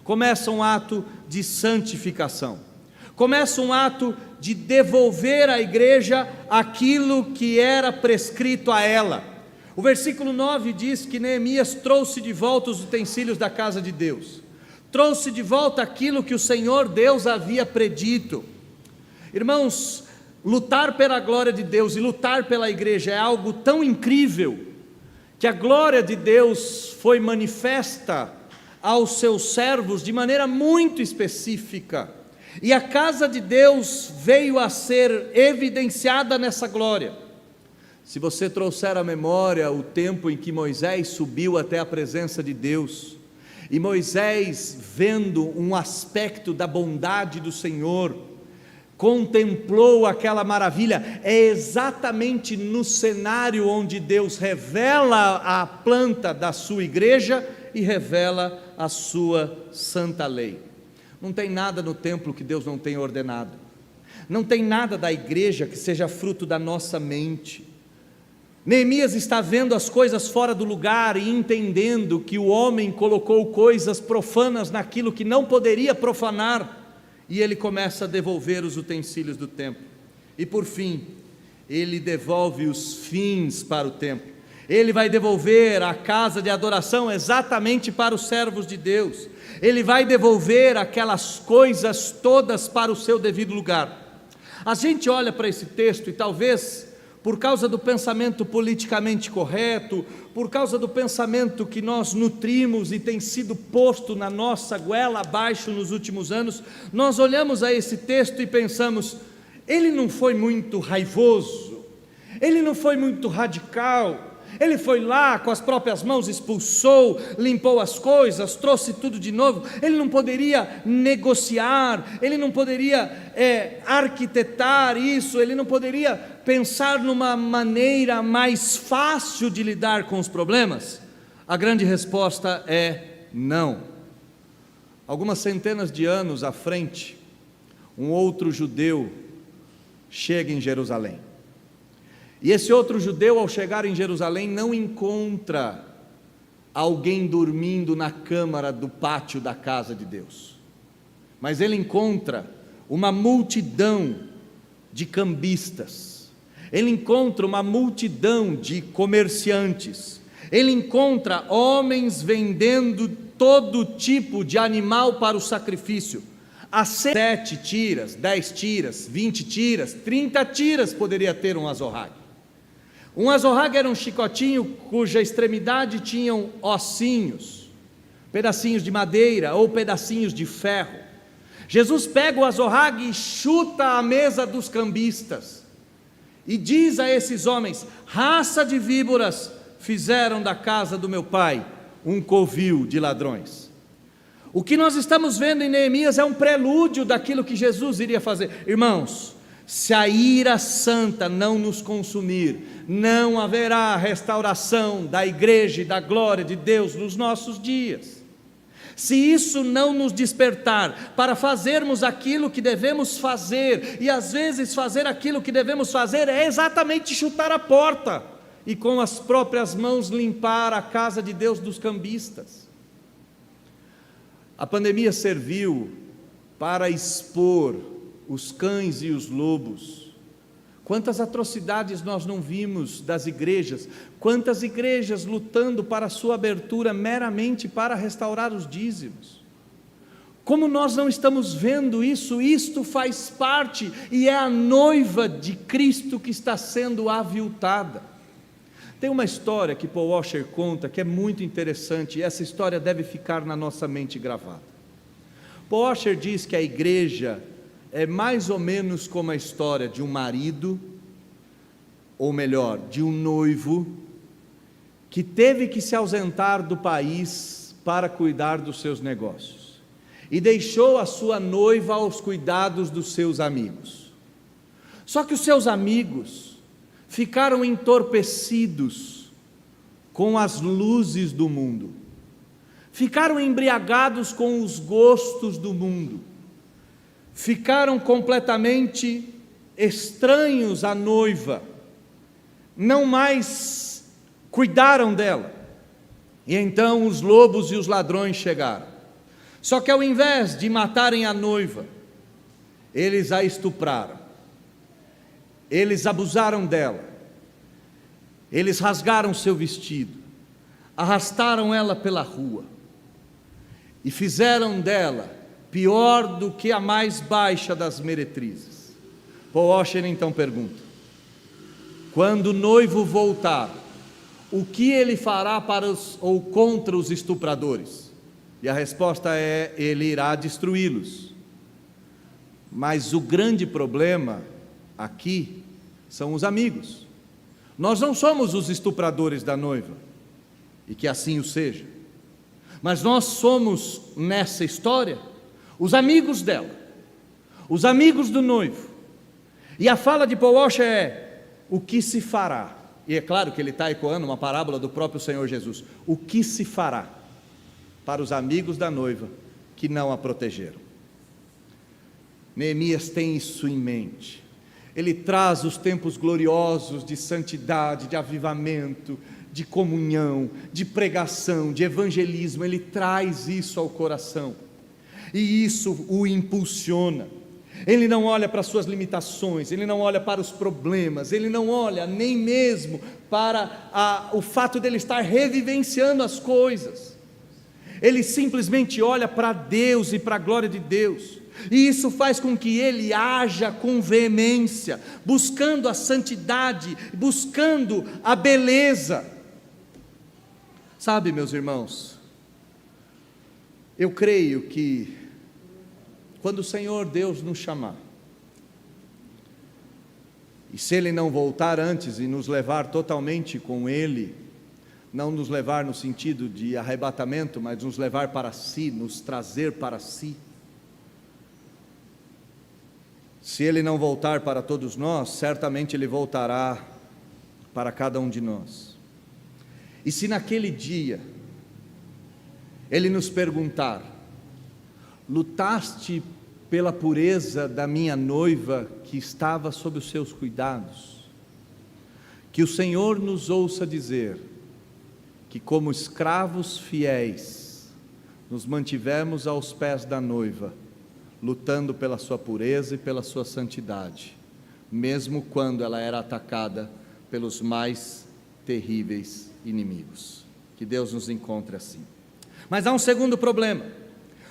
começa um ato de santificação, começa um ato de devolver à igreja aquilo que era prescrito a ela. O versículo 9 diz que Neemias trouxe de volta os utensílios da casa de Deus, trouxe de volta aquilo que o Senhor Deus havia predito. Irmãos, lutar pela glória de Deus e lutar pela igreja é algo tão incrível, que a glória de Deus foi manifesta aos seus servos de maneira muito específica, e a casa de Deus veio a ser evidenciada nessa glória. Se você trouxer à memória o tempo em que Moisés subiu até a presença de Deus, e Moisés, vendo um aspecto da bondade do Senhor, contemplou aquela maravilha, é exatamente no cenário onde Deus revela a planta da sua igreja e revela a sua santa lei. Não tem nada no templo que Deus não tenha ordenado, não tem nada da igreja que seja fruto da nossa mente. Neemias está vendo as coisas fora do lugar e entendendo que o homem colocou coisas profanas naquilo que não poderia profanar, e ele começa a devolver os utensílios do templo, e por fim, ele devolve os fins para o templo, ele vai devolver a casa de adoração exatamente para os servos de Deus, ele vai devolver aquelas coisas todas para o seu devido lugar. A gente olha para esse texto e talvez, por causa do pensamento politicamente correto, por causa do pensamento que nós nutrimos e tem sido posto na nossa goela abaixo nos últimos anos, nós olhamos a esse texto e pensamos: ele não foi muito raivoso, ele não foi muito radical, ele foi lá com as próprias mãos, expulsou, limpou as coisas, trouxe tudo de novo. Ele não poderia negociar, ele não poderia arquitetar isso, ele não poderia pensar numa maneira mais fácil de lidar com os problemas? A grande resposta é não. Algumas centenas de anos à frente, um outro judeu chega em Jerusalém. E esse outro judeu, ao chegar em Jerusalém, não encontra alguém dormindo na câmara do pátio da casa de Deus, mas ele encontra uma multidão de cambistas, ele encontra uma multidão de comerciantes, ele encontra homens vendendo todo tipo de animal para o sacrifício, a 7 tiras, 10 tiras, 20 tiras, 30 tiras poderia ter um azorrague. Um azorrague era um chicotinho cuja extremidade tinham ossinhos, pedacinhos de madeira ou pedacinhos de ferro. Jesus pega o azorrague e chuta a mesa dos cambistas e diz a esses homens: raça de víboras, fizeram da casa do meu pai um covil de ladrões. O que nós estamos vendo em Neemias é um prelúdio daquilo que Jesus iria fazer. Irmãos, se a ira santa não nos consumir, não haverá restauração da igreja e da glória de Deus nos nossos dias. Se isso não nos despertar para fazermos aquilo que devemos fazer, e às vezes fazer aquilo que devemos fazer é exatamente chutar a porta e com as próprias mãos limpar a casa de Deus dos cambistas. A pandemia serviu para expor os cães e os lobos. Quantas atrocidades nós não vimos das igrejas, quantas igrejas lutando para a sua abertura meramente para restaurar os dízimos, Como nós não estamos vendo isso, isto faz parte e é a noiva de Cristo que está sendo aviltada. Tem uma história que Paul Washer conta que é muito interessante, e essa história deve ficar na nossa mente gravada. Paul Washer diz que a igreja é mais ou menos como a história de um marido, ou melhor, de um noivo, que teve que se ausentar do país para cuidar dos seus negócios, e deixou a sua noiva aos cuidados dos seus amigos. Só que os seus amigos ficaram entorpecidos com as luzes do mundo, ficaram embriagados com os gostos do mundo, ficaram completamente estranhos à noiva, não mais cuidaram dela. E então os lobos e os ladrões chegaram. Só que ao invés de matarem a noiva, eles a estupraram, eles abusaram dela, eles rasgaram seu vestido, arrastaram ela pela rua e fizeram dela pior do que a mais baixa das meretrizes. Paul Washer então pergunta: quando o noivo voltar, o que ele fará para ou contra os estupradores? E a resposta é: ele irá destruí-los. Mas o grande problema aqui são os amigos. Nós não somos os estupradores da noiva, e que assim o seja, mas nós somos, nessa história, os amigos dela, os amigos do noivo. E a fala de Paul Washer é: o que se fará? E é claro que ele está ecoando uma parábola do próprio Senhor Jesus. O que se fará para os amigos da noiva que não a protegeram? Neemias tem isso em mente. Ele traz os tempos gloriosos de santidade, de avivamento, de comunhão, de pregação, de evangelismo. Ele traz isso ao coração, e isso o impulsiona. Ele não olha para as suas limitações, ele não olha para os problemas, ele não olha nem mesmo para o fato dele estar revivenciando as coisas. Ele simplesmente olha para Deus e para a glória de Deus, e isso faz com que ele haja com veemência, buscando a santidade, buscando a beleza. Sabe, meus irmãos, eu creio que quando o Senhor Deus nos chamar, e se Ele não voltar antes e nos levar totalmente com Ele, não nos levar no sentido de arrebatamento, mas nos levar para si, nos trazer para si, se Ele não voltar para todos nós, certamente Ele voltará para cada um de nós. E se naquele dia Ele nos perguntar: lutaste pela pureza da minha noiva que estava sob os seus cuidados? Que o Senhor nos ouça dizer que, como escravos fiéis, nos mantivemos aos pés da noiva, lutando pela sua pureza e pela sua santidade, mesmo quando ela era atacada pelos mais terríveis inimigos. Que Deus nos encontre assim. Mas há um segundo problema.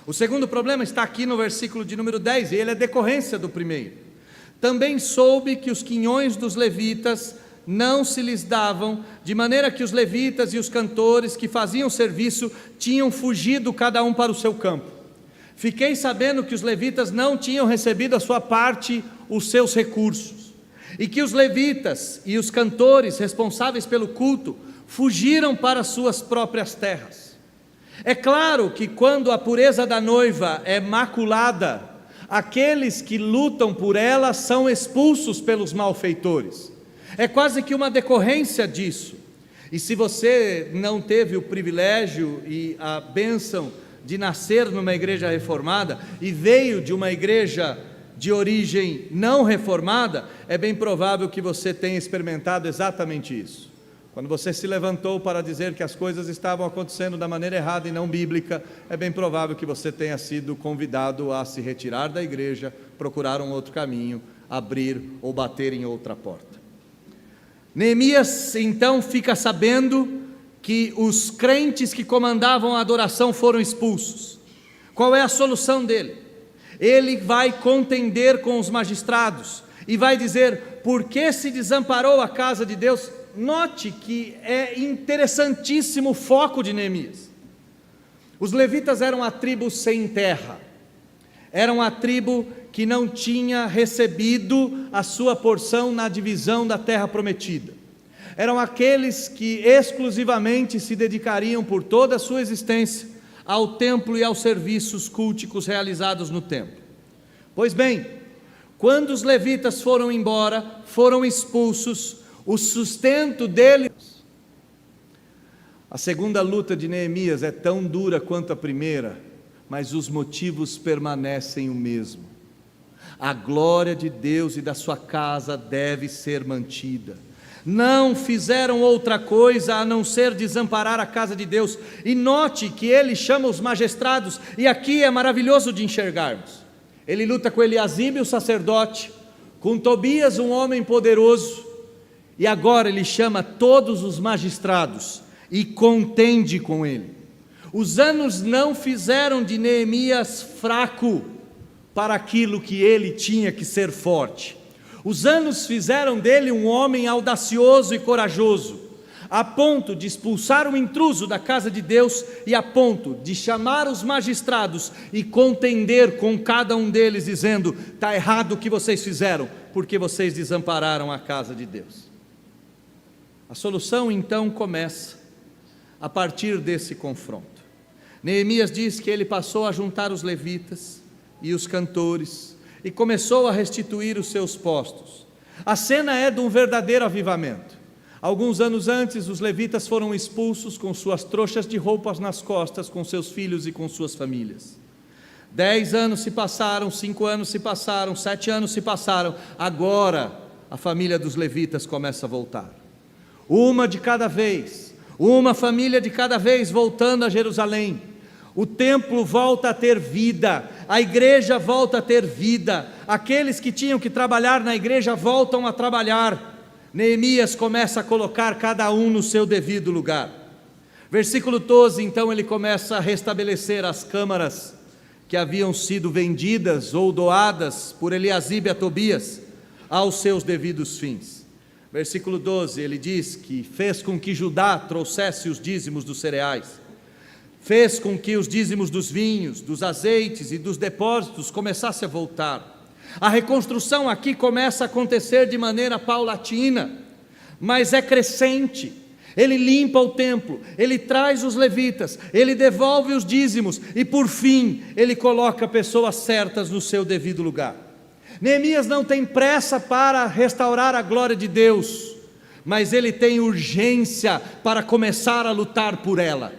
O segundo problema está aqui no versículo de número 10, e ele é decorrência do primeiro. Também soube que os quinhões dos levitas não se lhes davam, de maneira que os levitas e os cantores que faziam serviço tinham fugido cada um para o seu campo. Fiquei sabendo que os levitas não tinham recebido a sua parte, os seus recursos, e que os levitas e os cantores responsáveis pelo culto fugiram para suas próprias terras. É claro que quando a pureza da noiva é maculada, aqueles que lutam por ela são expulsos pelos malfeitores. É quase que uma decorrência disso. E se você não teve o privilégio e a bênção de nascer numa igreja reformada e veio de uma igreja de origem não reformada, é bem provável que você tenha experimentado exatamente isso. Quando você se levantou para dizer que as coisas estavam acontecendo da maneira errada e não bíblica, é bem provável que você tenha sido convidado a se retirar da igreja, procurar um outro caminho, abrir ou bater em outra porta. Neemias então fica sabendo que os crentes que comandavam a adoração foram expulsos. Qual é a solução dele? Ele vai contender com os magistrados e vai dizer: por que se desamparou a casa de Deus? Note que é interessantíssimo o foco de Neemias. Os levitas eram a tribo sem terra, eram a tribo que não tinha recebido a sua porção na divisão da terra prometida. Eram aqueles que exclusivamente se dedicariam por toda a sua existência ao templo e aos serviços culticos realizados no templo. Pois bem, quando os levitas foram embora, foram expulsos, o sustento deles... A segunda luta de Neemias é tão dura quanto a primeira, mas os motivos permanecem o mesmo. A glória de Deus e da sua casa deve ser mantida. Não fizeram outra coisa a não ser desamparar a casa de Deus. E note que ele chama os magistrados, e aqui é maravilhoso de enxergarmos. Ele luta com Eliasibe, o sacerdote, com Tobias, um homem poderoso, e agora ele chama todos os magistrados e contende com ele. Os anos não fizeram de Neemias fraco para aquilo que ele tinha que ser forte. Os anos fizeram dele um homem audacioso e corajoso, a ponto de expulsar o intruso da casa de Deus e a ponto de chamar os magistrados e contender com cada um deles, dizendo: está errado o que vocês fizeram, porque vocês desampararam a casa de Deus. A solução então começa a partir desse confronto. Neemias diz que ele passou a juntar os levitas e os cantores e começou a restituir os seus postos. A cena é de um verdadeiro avivamento. Alguns anos antes, os levitas foram expulsos com suas trouxas de roupas nas costas, com seus filhos e com suas famílias. 10 anos se passaram, 5 anos se passaram, 7 anos se passaram. Agora a família dos levitas começa a voltar. Uma de cada vez, uma família de cada vez voltando a Jerusalém. O templo volta a ter vida, a igreja volta a ter vida, aqueles que tinham que trabalhar na igreja voltam a trabalhar. Neemias começa a colocar cada um no seu devido lugar. Versículo 12, então ele começa a restabelecer as câmaras que haviam sido vendidas ou doadas por Eliasibe a Tobias aos seus devidos fins. Versículo 12, ele diz que fez com que Judá trouxesse os dízimos dos cereais, fez com que os dízimos dos vinhos, dos azeites e dos depósitos começassem a voltar. A reconstrução aqui começa a acontecer de maneira paulatina, mas é crescente. Ele limpa o templo, ele traz os levitas, ele devolve os dízimos e por fim ele coloca pessoas certas no seu devido lugar. Neemias não tem pressa para restaurar a glória de Deus, mas ele tem urgência para começar a lutar por ela.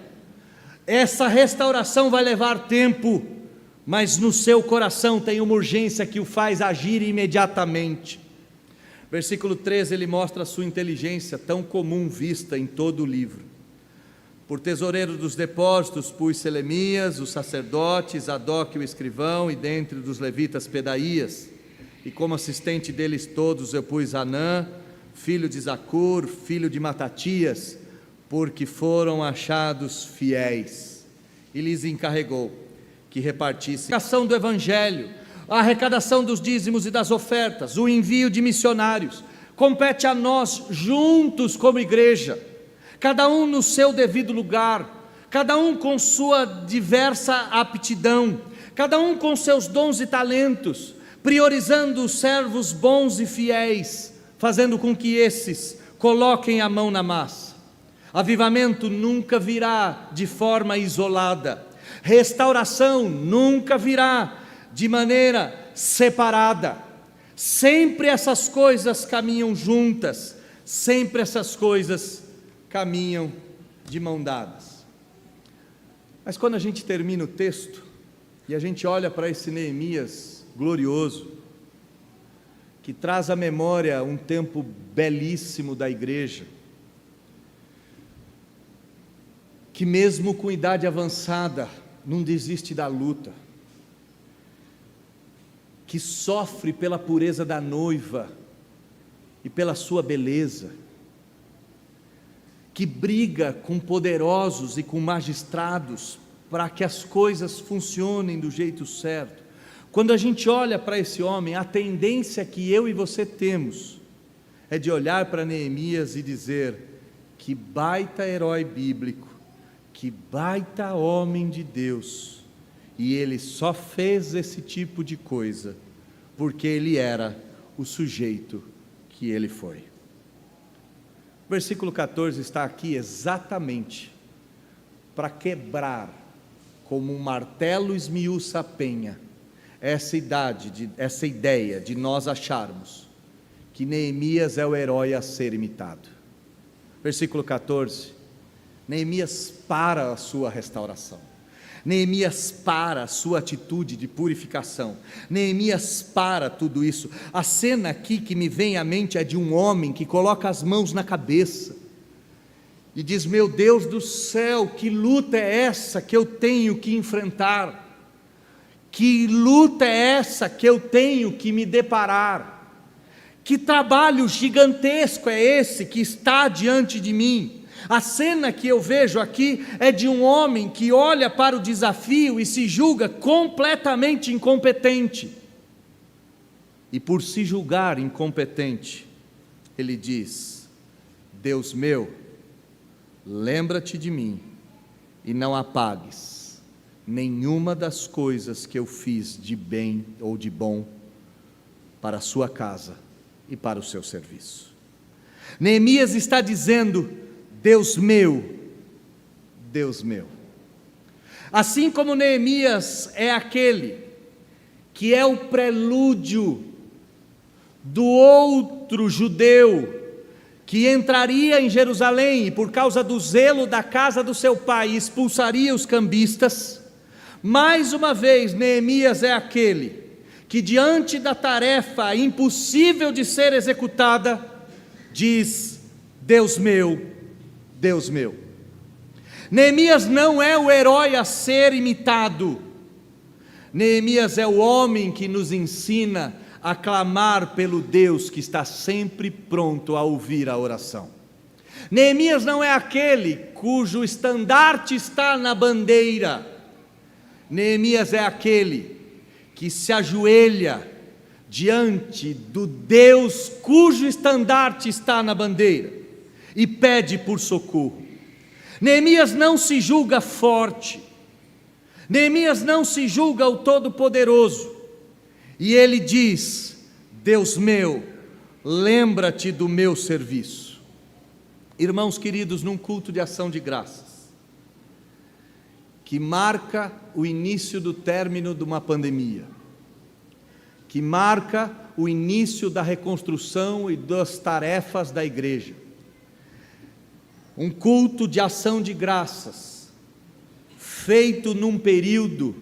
Essa restauração vai levar tempo, mas no seu coração tem uma urgência que o faz agir imediatamente. Versículo 13, ele mostra a sua inteligência, tão comum vista em todo o livro. Por tesoureiro dos depósitos pus Selemias, o sacerdote, Zadok o escrivão, e dentre dos levitas Pedaías, e como assistente deles todos eu pus Anã, filho de Zacur, filho de Matatias, porque foram achados fiéis, e lhes encarregou que repartissem a ação do evangelho, a arrecadação dos dízimos e das ofertas, o envio de missionários. Compete a nós juntos como igreja, cada um no seu devido lugar, cada um com sua diversa aptidão, cada um com seus dons e talentos, priorizando os servos bons e fiéis, fazendo com que esses coloquem a mão na massa. Avivamento nunca virá de forma isolada, restauração nunca virá de maneira separada. Sempre essas coisas caminham juntas, sempre essas coisas caminham de mão dadas. Mas quando a gente termina o texto e a gente olha para esse Neemias glorioso, que traz à memória um tempo belíssimo da igreja, que mesmo com idade avançada não desiste da luta, que sofre pela pureza da noiva e pela sua beleza, que briga com poderosos e com magistrados para que as coisas funcionem do jeito certo. Quando a gente olha para esse homem, a tendência que eu e você temos é de olhar para Neemias e dizer: que baita herói bíblico, que baita homem de Deus, e ele só fez esse tipo de coisa porque ele era o sujeito que ele foi. O versículo 14 está aqui exatamente para quebrar, como um martelo esmiuça a penha, essa ideia de nós acharmos que Neemias é o herói a ser imitado. Versículo 14, Neemias para a sua restauração, Neemias para a sua atitude de purificação, Neemias para tudo isso. A cena aqui que me vem à mente é de um homem que coloca as mãos na cabeça e diz: meu Deus do céu, que luta é essa que eu tenho que enfrentar? Que luta é essa que eu tenho que me deparar? Que trabalho gigantesco é esse que está diante de mim? A cena que eu vejo aqui é de um homem que olha para o desafio e se julga completamente incompetente. E por se julgar incompetente, ele diz: Deus meu, lembra-te de mim e não apagues nenhuma das coisas que eu fiz de bem ou de bom para a sua casa e para o seu serviço. Neemias está dizendo: Deus meu, Deus meu. Assim como Neemias é aquele que é o prelúdio do outro judeu que entraria em Jerusalém e por causa do zelo da casa do seu pai expulsaria os cambistas, mais uma vez Neemias é aquele que diante da tarefa impossível de ser executada, diz: Deus meu, Deus meu. Neemias não é o herói a ser imitado, Neemias é o homem que nos ensina a clamar pelo Deus que está sempre pronto a ouvir a oração. Neemias não é aquele cujo estandarte está na bandeira, Neemias é aquele que se ajoelha diante do Deus cujo estandarte está na bandeira e pede por socorro. Neemias não se julga forte, Neemias não se julga o Todo-Poderoso, e ele diz: Deus meu, lembra-te do meu serviço. Irmãos queridos, num culto de ação de graças, que marca o início do término de uma pandemia, que marca o início da reconstrução e das tarefas da igreja, um culto de ação de graças, feito num período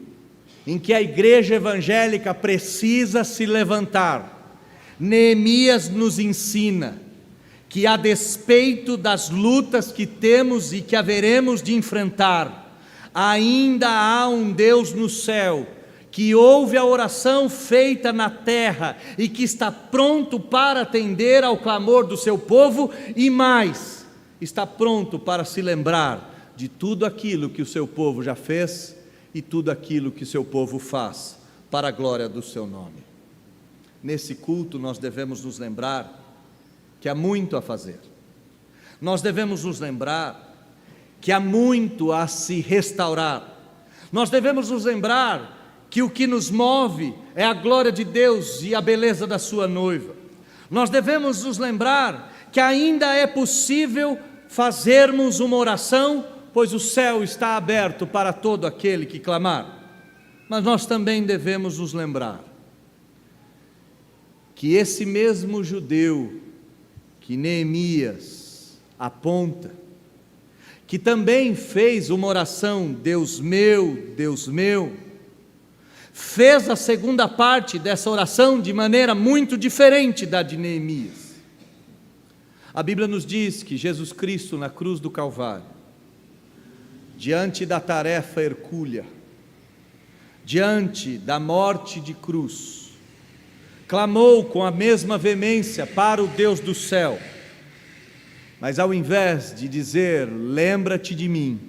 em que a igreja evangélica precisa se levantar. Neemias nos ensina que, a despeito das lutas que temos e que haveremos de enfrentar, ainda há um Deus no céu que ouve a oração feita na terra e que está pronto para atender ao clamor do seu povo, e mais, está pronto para se lembrar de tudo aquilo que o seu povo já fez e tudo aquilo que o seu povo faz para a glória do seu nome. Nesse culto nós devemos nos lembrar que há muito a fazer, nós devemos nos lembrar que há muito a se restaurar, nós devemos nos lembrar que o que nos move é a glória de Deus e a beleza da sua noiva. Nós devemos nos lembrar que ainda é possível fazermos uma oração, pois o céu está aberto para todo aquele que clamar. Mas nós também devemos nos lembrar que esse mesmo judeu que Neemias aponta, que também fez uma oração, Deus meu, fez a segunda parte dessa oração de maneira muito diferente da de Neemias. A Bíblia nos diz que Jesus Cristo na cruz do Calvário, diante da tarefa hercúlea, diante da morte de cruz, clamou com a mesma veemência para o Deus do céu, mas ao invés de dizer lembra-te de mim,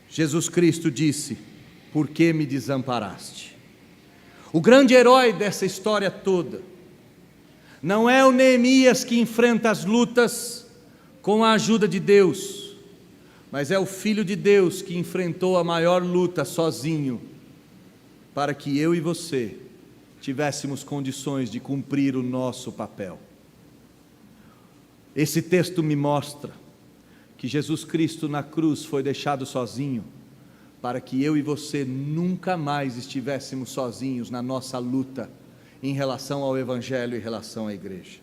Jesus Cristo disse: por que me desamparaste? O grande herói dessa história toda não é o Neemias que enfrenta as lutas com a ajuda de Deus, mas é o Filho de Deus que enfrentou a maior luta sozinho, para que eu e você tivéssemos condições de cumprir o nosso papel. Esse texto me mostra que Jesus Cristo na cruz foi deixado sozinho, para que eu e você nunca mais estivéssemos sozinhos na nossa luta em relação ao Evangelho e em relação à igreja.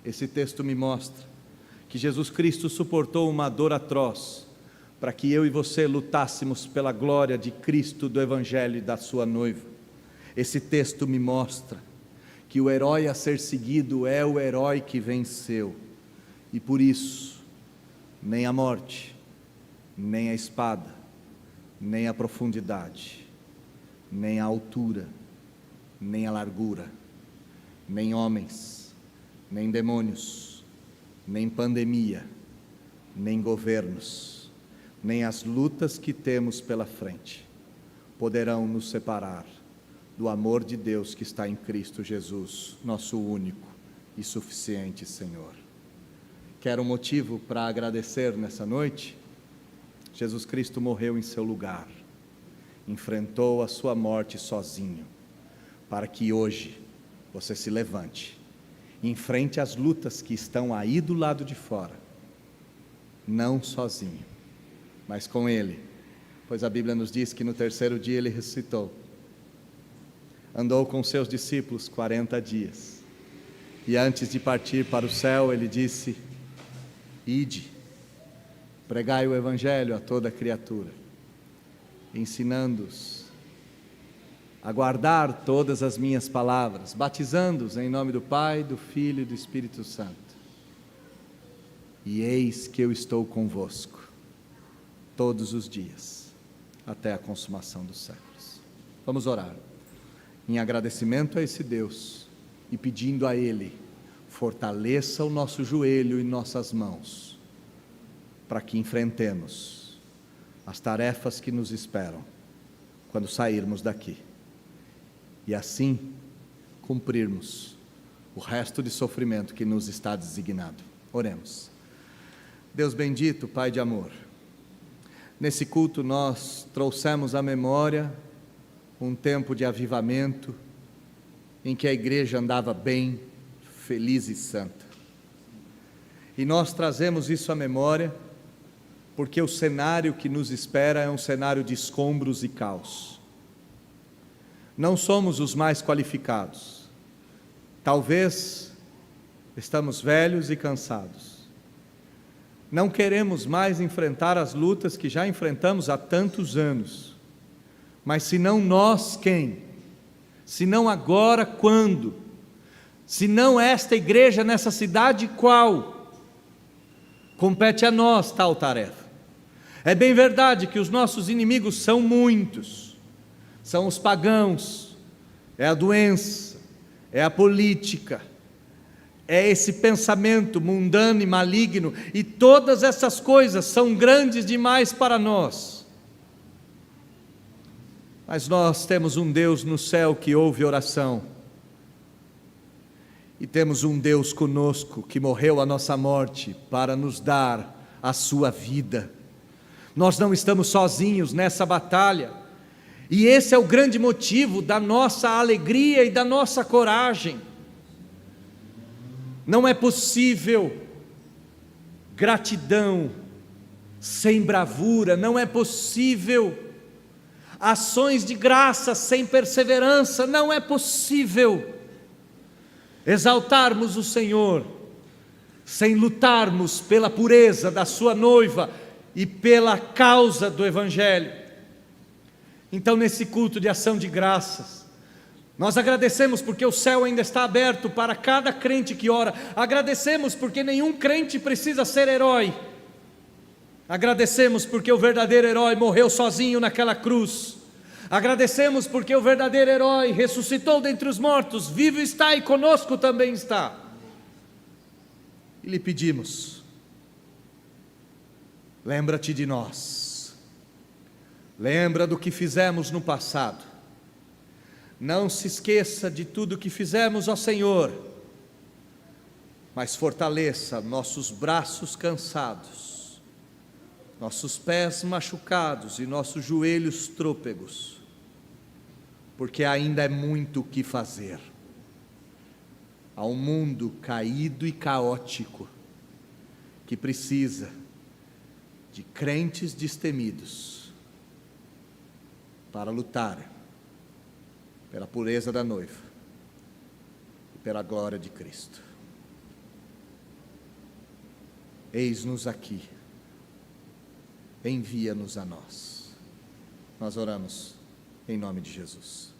Esse texto me mostra que Jesus Cristo suportou uma dor atroz, para que eu e você lutássemos pela glória de Cristo, do Evangelho e da sua noiva. Esse texto me mostra que o herói a ser seguido é o herói que venceu, e por isso, nem a morte, nem a espada, nem a profundidade, nem a altura, nem a largura, nem homens, nem demônios, nem pandemia, nem governos, nem as lutas que temos pela frente poderão nos separar do amor de Deus que está em Cristo Jesus, nosso único e suficiente Senhor. Quer um motivo para agradecer nessa noite? Jesus Cristo morreu em seu lugar, enfrentou a sua morte sozinho, para que hoje você se levante, enfrente as lutas que estão aí do lado de fora, não sozinho, mas com Ele, pois a Bíblia nos diz que no terceiro dia Ele ressuscitou, andou com seus discípulos 40 dias, e antes de partir para o céu Ele disse: ide, pregai o Evangelho a toda criatura, ensinando-os a guardar todas as minhas palavras, batizando-os em nome do Pai, do Filho e do Espírito Santo. E eis que eu estou convosco todos os dias, até a consumação dos séculos. Vamos orar, em agradecimento a esse Deus, e pedindo a Ele, fortaleça o nosso joelho e nossas mãos, para que enfrentemos as tarefas que nos esperam quando sairmos daqui, e assim cumprirmos o resto de sofrimento que nos está designado. Oremos. Deus bendito, Pai de amor, nesse culto nós trouxemos à memória um tempo de avivamento, em que a igreja andava bem, feliz e santa, e nós trazemos isso à memória, porque o cenário que nos espera é um cenário de escombros e caos. Não somos os mais qualificados, talvez estamos velhos e cansados, não queremos mais enfrentar as lutas que já enfrentamos há tantos anos, mas se não nós, quem? Se não agora, quando? Se não esta igreja nessa cidade, qual? Compete a nós tal tarefa. É bem verdade que os nossos inimigos são muitos, são os pagãos, é a doença, é a política, é esse pensamento mundano e maligno, e todas essas coisas são grandes demais para nós. Mas nós temos um Deus no céu que ouve oração, e temos um Deus conosco que morreu a nossa morte para nos dar a sua vida. Nós não estamos sozinhos nessa batalha, e esse é o grande motivo da nossa alegria e da nossa coragem. Não é possível gratidão sem bravura, não é possível ações de graça sem perseverança, não é possível exaltarmos o Senhor sem lutarmos pela pureza da sua noiva e pela causa do Evangelho. Então, nesse culto de ação de graças, nós agradecemos porque o céu ainda está aberto para cada crente que ora, agradecemos porque nenhum crente precisa ser herói, agradecemos porque o verdadeiro herói morreu sozinho naquela cruz, agradecemos porque o verdadeiro herói ressuscitou dentre os mortos, vivo está e conosco também está, e lhe pedimos: lembra-te de nós, Lembra do que fizemos no passado. Não se esqueça de tudo que fizemos, ó Senhor, mas fortaleça nossos braços cansados, nossos pés machucados e nossos joelhos trôpegos, porque ainda é muito o que fazer. Há um mundo caído e caótico que precisa de crentes destemidos para lutar pela pureza da noiva e pela glória de Cristo. Eis-nos aqui, envia-nos a nós. Nós oramos em nome de Jesus.